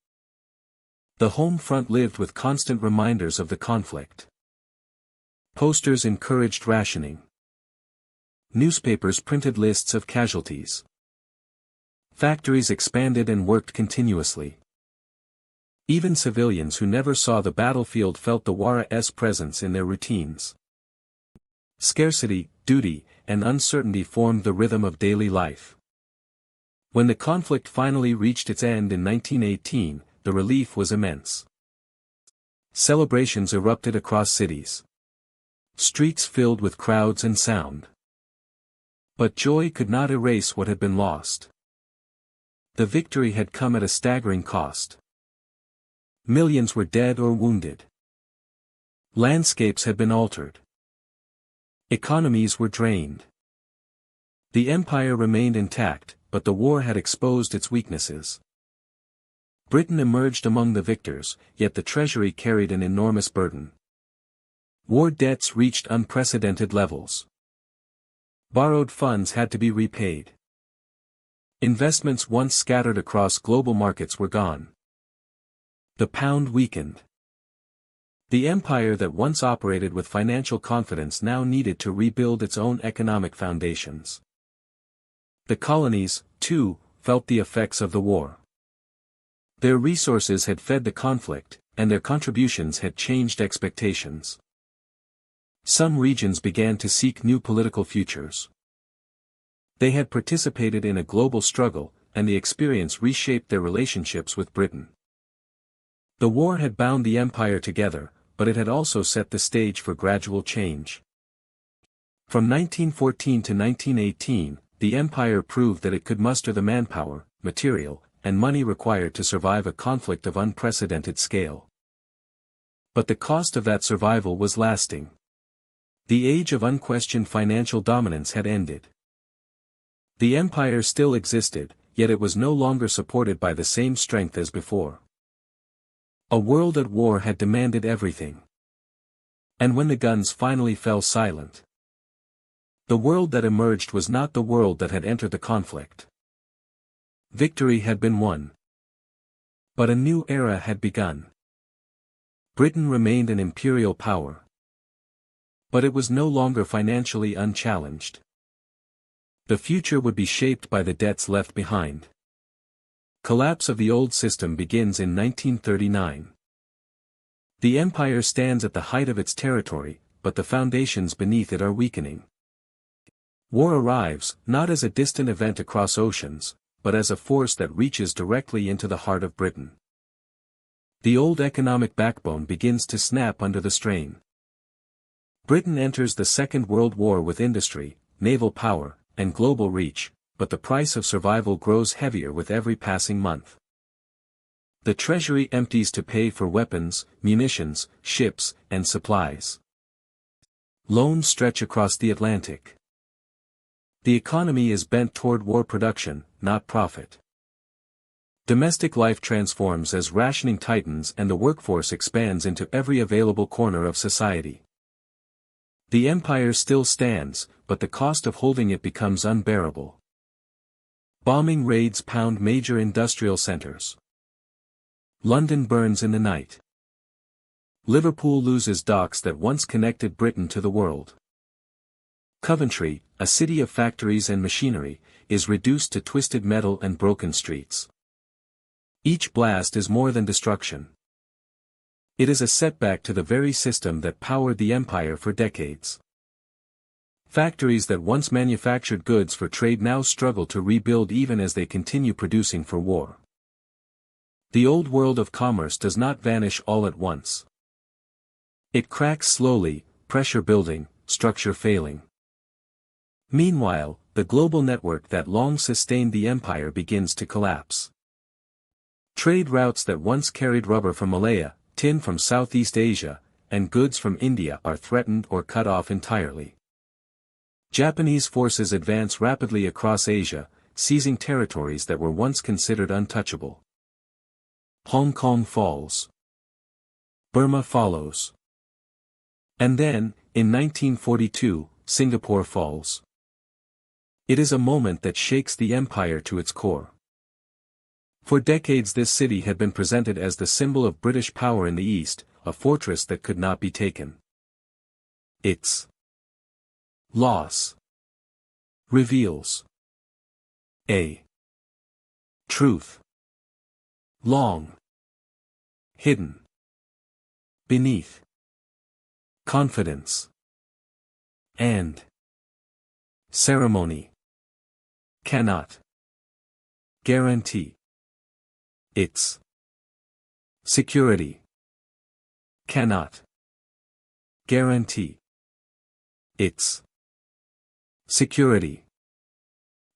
The home front lived with constant reminders of the conflict. Posters encouraged rationing. Newspapers printed lists of casualties. Factories expanded and worked continuously. Even civilians who never saw the battlefield felt the war's presence in their routines. Scarcity, duty, and uncertainty formed the rhythm of daily life. When the conflict finally reached its end in 1918, the relief was immense. Celebrations erupted across cities. Streets filled with crowds and sound. But joy could not erase what had been lost. The victory had come at a staggering cost. Millions were dead or wounded. Landscapes had been altered. Economies were drained. The empire remained intact, but the war had exposed its weaknesses. Britain emerged among the victors, yet the treasury carried an enormous burden. War debts reached unprecedented levels. Borrowed funds had to be repaid. Investments once scattered across global markets were gone. The pound weakened. The empire that once operated with financial confidence now needed to rebuild its own economic foundations. The colonies, too, felt the effects of the war. Their resources had fed the conflict, and their contributions had changed expectations. Some regions began to seek new political futures. They had participated in a global struggle, and the experience reshaped their relationships with Britain. The war had bound the empire together, but it had also set the stage for gradual change. From 1914 to 1918, the empire proved that it could muster the manpower, material, and money required to survive a conflict of unprecedented scale. But the cost of that survival was lasting. The age of unquestioned financial dominance had ended. The empire still existed, yet it was no longer supported by the same strength as before. A world at war had demanded everything. And when the guns finally fell silent, the world that emerged was not the world that had entered the conflict. Victory had been won. But a new era had begun. Britain remained an imperial power. But it was no longer financially unchallenged. The future would be shaped by the debts left behind. Collapse of the old system begins in 1939. The empire stands at the height of its territory, but the foundations beneath it are weakening. War arrives, not as a distant event across oceans, but as a force that reaches directly into the heart of Britain. The old economic backbone begins to snap under the strain. Britain enters the Second World War with industry, naval power, and global reach, but the price of survival grows heavier with every passing month. The treasury empties to pay for weapons, munitions, ships, and supplies. Loans stretch across the Atlantic. The economy is bent toward war production, not profit. Domestic life transforms as rationing tightens and the workforce expands into every available corner of society. The empire still stands, but the cost of holding it becomes unbearable. Bombing raids pound major industrial centers. London burns in the night. Liverpool loses docks that once connected Britain to the world. Coventry, a city of factories and machinery, is reduced to twisted metal and broken streets. Each blast is more than destruction. It is a setback to the very system that powered the empire for decades. Factories that once manufactured goods for trade now struggle to rebuild even as they continue producing for war. The old world of commerce does not vanish all at once. It cracks slowly, pressure building, structure failing. Meanwhile, the global network that long sustained the empire begins to collapse. Trade routes that once carried rubber from Malaya, tin from Southeast Asia, and goods from India are threatened or cut off entirely. Japanese forces advance rapidly across Asia, seizing territories that were once considered untouchable. Hong Kong falls. Burma follows. And then, in 1942, Singapore falls. It is a moment that shakes the empire to its core. For decades this city had been presented as the symbol of British power in the East, a fortress that could not be taken. Its loss Reveals. A. Truth. Long. Hidden. Beneath. Confidence. And. Ceremony. Cannot. Guarantee. Its. Security. Cannot. Guarantee. Its. Security.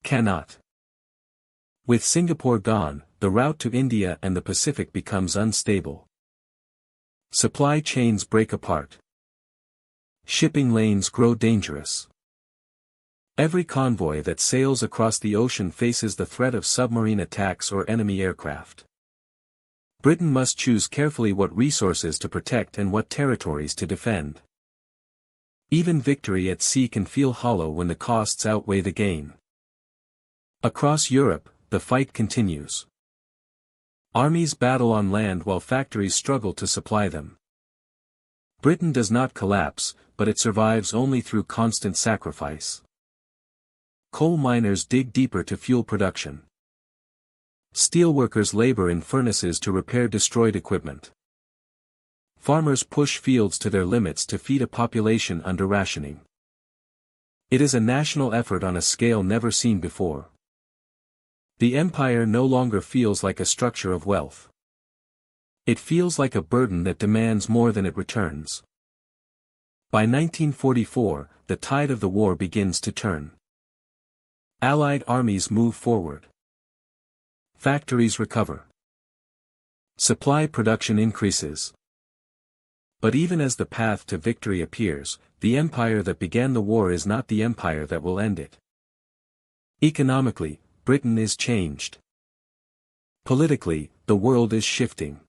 Cannot. With Singapore gone, the route to India and the Pacific becomes unstable. Supply chains break apart. Shipping lanes grow dangerous. Every convoy that sails across the ocean faces the threat of submarine attacks or enemy aircraft. Britain must choose carefully what resources to protect and what territories to defend. Even victory at sea can feel hollow when the costs outweigh the gain. Across Europe, the fight continues. Armies battle on land while factories struggle to supply them. Britain does not collapse, but it survives only through constant sacrifice. Coal miners dig deeper to fuel production. Steelworkers labor in furnaces to repair destroyed equipment. Farmers push fields to their limits to feed a population under rationing. It is a national effort on a scale never seen before. The empire no longer feels like a structure of wealth. It feels like a burden that demands more than it returns. By 1944, the tide of the war begins to turn. Allied armies move forward. Factories recover. Supply production increases. But even as the path to victory appears, the empire that began the war is not the empire that will end it. Economically, Britain is changed. Politically, the world is shifting.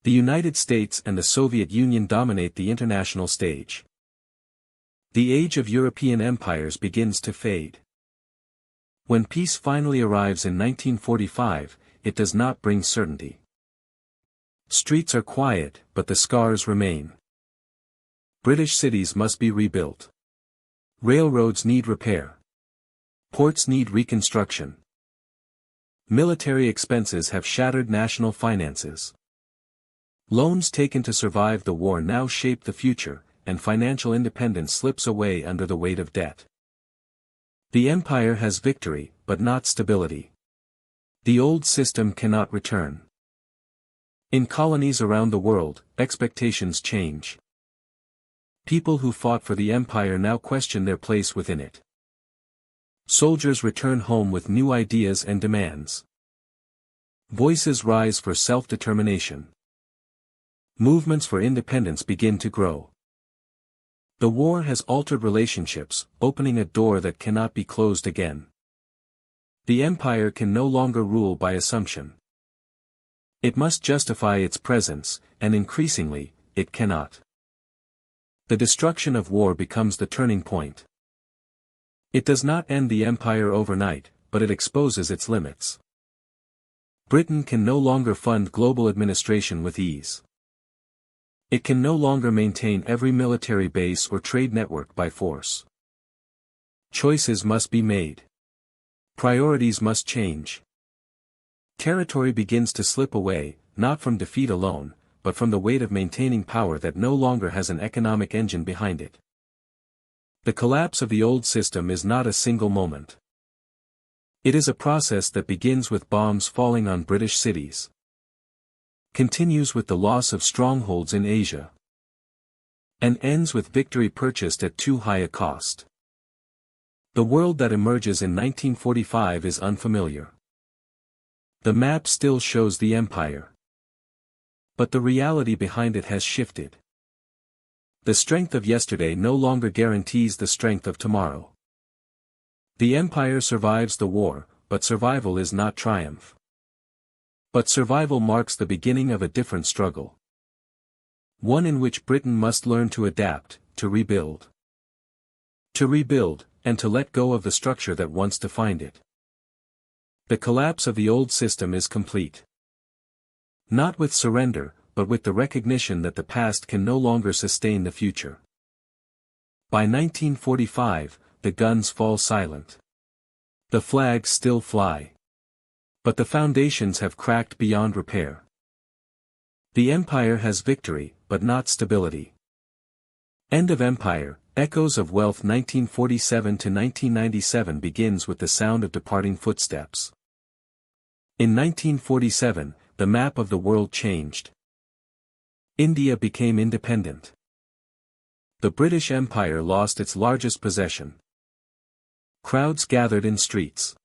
The United States and the Soviet Union dominate the international stage. The age of European empires begins to fade. When peace finally arrives in 1945, it does not bring certainty. Streets are quiet, but the scars remain. British cities must be rebuilt. Railroads need repair. Ports need reconstruction. Military expenses have shattered national finances. Loans taken to survive the war now shape the future, and financial independence slips away under the weight of debt. The empire has victory, but not stability. The old system cannot return. In colonies around the world, expectations change. People who fought for the empire now question their place within it. Soldiers return home with new ideas and demands. Voices rise for self-determination. Movements for independence begin to grow. The war has altered relationships, opening a door that cannot be closed again. The empire can no longer rule by assumption. It must justify its presence, and increasingly, it cannot. The destruction of war becomes the turning point. It does not end the empire overnight, but it exposes its limits. Britain can no longer fund global administration with ease. It can no longer maintain every military base or trade network by force. Choices must be made. Priorities must change. Territory begins to slip away, not from defeat alone, but from the weight of maintaining power that no longer has an economic engine behind it. The collapse of the old system is not a single moment. It is a process that begins with bombs falling on British cities, continues with the loss of strongholds in Asia, and ends with victory purchased at too high a cost. The world that emerges in 1945 is unfamiliar. The map still shows the empire. But the reality behind it has shifted. The strength of yesterday no longer guarantees the strength of tomorrow. The empire survives the war, but survival is not triumph. But survival marks the beginning of a different struggle. One in which Britain must learn to adapt, to rebuild. To rebuild, and to let go of the structure that once defined it. The collapse of the old system is complete. Not with surrender, but with the recognition that the past can no longer sustain the future. By 1945, the guns fall silent. The flags still fly. But the foundations have cracked beyond repair. The empire has victory, but not stability. End of Empire, Echoes of Wealth 1947 to 1997 begins with the sound of departing footsteps. In 1947, the map of the world changed. India became independent. The British Empire lost its largest possession. Crowds gathered in streets.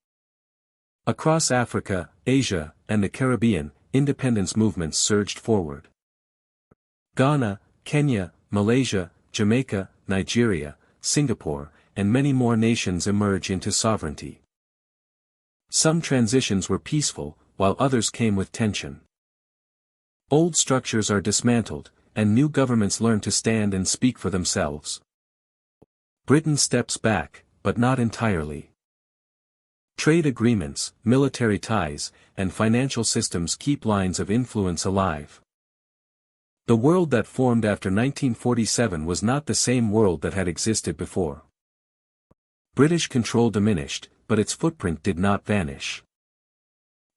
Across Africa, Asia, and the Caribbean, independence movements surged forward. Ghana, Kenya, Malaysia, Jamaica, Nigeria, Singapore, and many more nations emerge into sovereignty. Some transitions were peaceful, while others came with tension. Old structures are dismantled, and new governments learn to stand and speak for themselves. Britain steps back, but not entirely. Trade agreements, military ties, and financial systems keep lines of influence alive. The world that formed after 1947 was not the same world that had existed before. British control diminished, but its footprint did not vanish.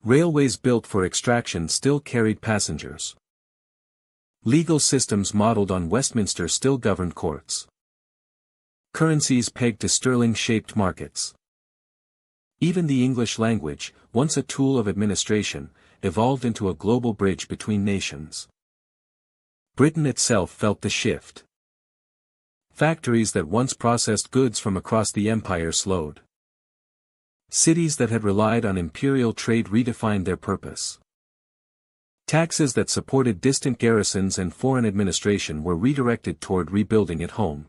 Railways built for extraction still carried passengers. Legal systems modeled on Westminster still governed courts. Currencies pegged to sterling-shaped markets. Even the English language, once a tool of administration, evolved into a global bridge between nations. Britain itself felt the shift. Factories that once processed goods from across the empire slowed. Cities that had relied on imperial trade redefined their purpose. Taxes that supported distant garrisons and foreign administration were redirected toward rebuilding at home.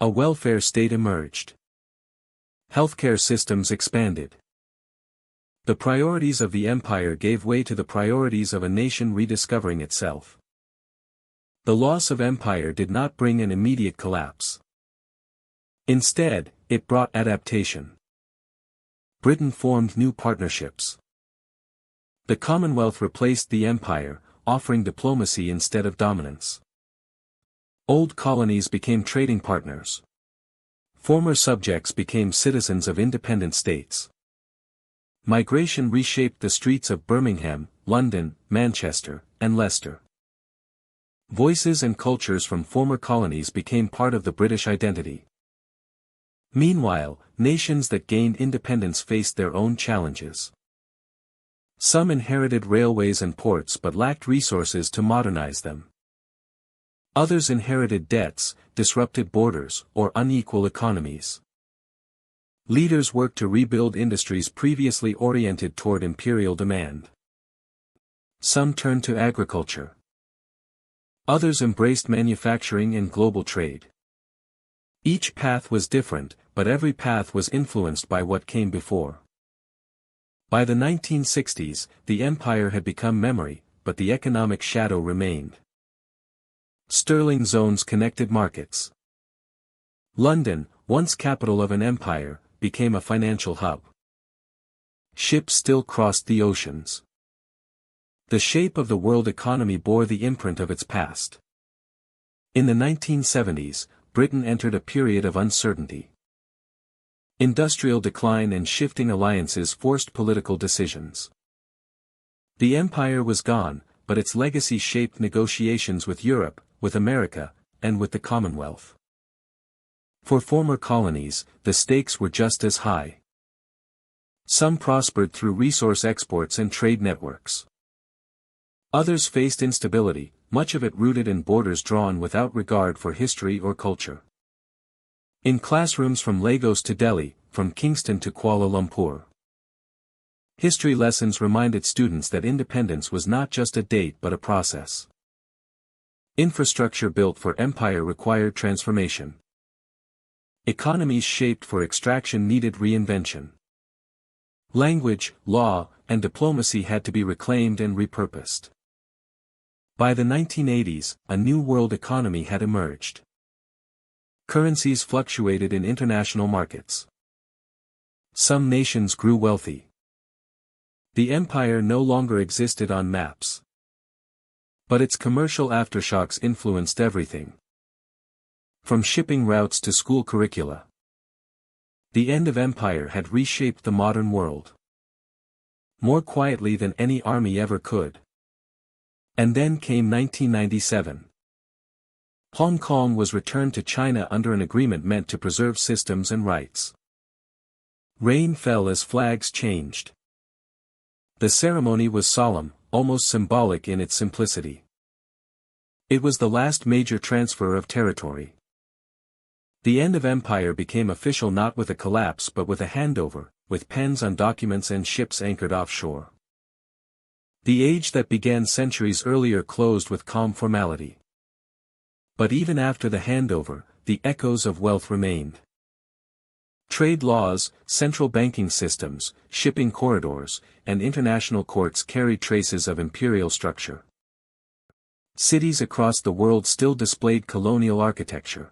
A welfare state emerged. Healthcare systems expanded. The priorities of the empire gave way to the priorities of a nation rediscovering itself. The loss of empire did not bring an immediate collapse. Instead, it brought adaptation. Britain formed new partnerships. The Commonwealth replaced the empire, offering diplomacy instead of dominance. Old colonies became trading partners. Former subjects became citizens of independent states. Migration reshaped the streets of Birmingham, London, Manchester, and Leicester. Voices and cultures from former colonies became part of the British identity. Meanwhile, nations that gained independence faced their own challenges. Some inherited railways and ports but lacked resources to modernize them. Others inherited debts, disrupted borders, or unequal economies. Leaders worked to rebuild industries previously oriented toward imperial demand. Some turned to agriculture. Others embraced manufacturing and global trade. Each path was different, but every path was influenced by what came before. By the 1960s, the empire had become memory, but the economic shadow remained. Sterling zones connected markets. London, once capital of an empire, became a financial hub. Ships still crossed the oceans. The shape of the world economy bore the imprint of its past. In the 1970s, Britain entered a period of uncertainty. Industrial decline and shifting alliances forced political decisions. The empire was gone, but its legacy shaped negotiations with Europe, with America, and with the Commonwealth. For former colonies, the stakes were just as high. Some prospered through resource exports and trade networks. Others faced instability, much of it rooted in borders drawn without regard for history or culture. In classrooms from Lagos to Delhi, from Kingston to Kuala Lumpur, history lessons reminded students that independence was not just a date but a process. Infrastructure built for empire required transformation. Economies shaped for extraction needed reinvention. Language, law, and diplomacy had to be reclaimed and repurposed. By the 1980s, a new world economy had emerged. Currencies fluctuated in international markets. Some nations grew wealthy. The empire no longer existed on maps. But its commercial aftershocks influenced everything. From shipping routes to school curricula. The end of empire had reshaped the modern world. More quietly than any army ever could. And then came 1997. Hong Kong was returned to China under an agreement meant to preserve systems and rights. Rain fell as flags changed. The ceremony was solemn, almost symbolic in its simplicity. It was the last major transfer of territory. The end of empire became official not with a collapse but with a handover, with pens on documents and ships anchored offshore. The age that began centuries earlier closed with calm formality. But even after the handover, the echoes of wealth remained. Trade laws, central banking systems, shipping corridors, and international courts carried traces of imperial structure. Cities across the world still displayed colonial architecture.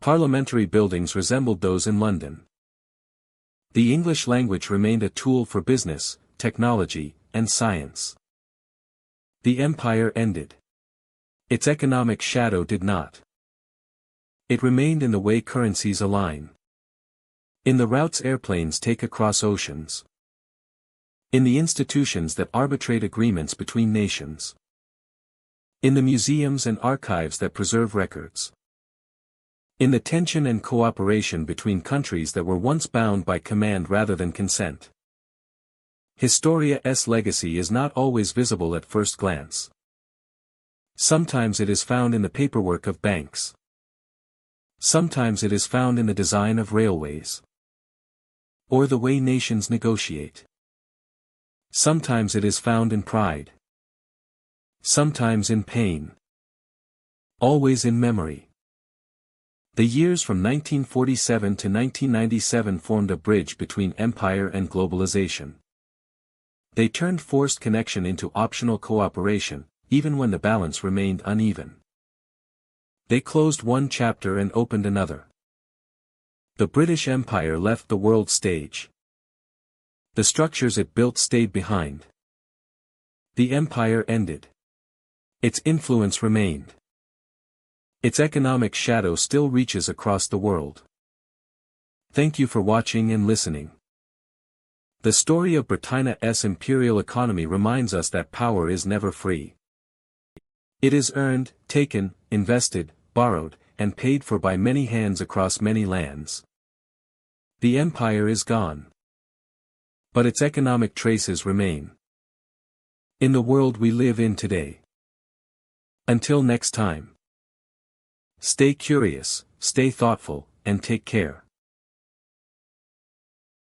Parliamentary buildings resembled those in London. The English language remained a tool for business, technology, and science. The empire ended. Its economic shadow did not. It remained in the way currencies align. In the routes airplanes take across oceans. In the institutions that arbitrate agreements between nations. In the museums and archives that preserve records. In the tension and cooperation between countries that were once bound by command rather than consent. Historia's legacy is not always visible at first glance. Sometimes it is found in the paperwork of banks. Sometimes it is found in the design of railways. Or the way nations negotiate. Sometimes it is found in pride. Sometimes in pain. Always in memory. The years from 1947 to 1997 formed a bridge between empire and globalization. They turned forced connection into optional cooperation, even when the balance remained uneven. They closed one chapter and opened another. The British Empire left the world stage. The structures it built stayed behind. The empire ended. Its influence remained. Its economic shadow still reaches across the world. Thank you for watching and listening. The story of Britannia's imperial economy reminds us that power is never free. It is earned, taken, invested, borrowed, and paid for by many hands across many lands. The empire is gone. But its economic traces remain. In the world we live in today. Until next time. Stay curious, stay thoughtful, and take care.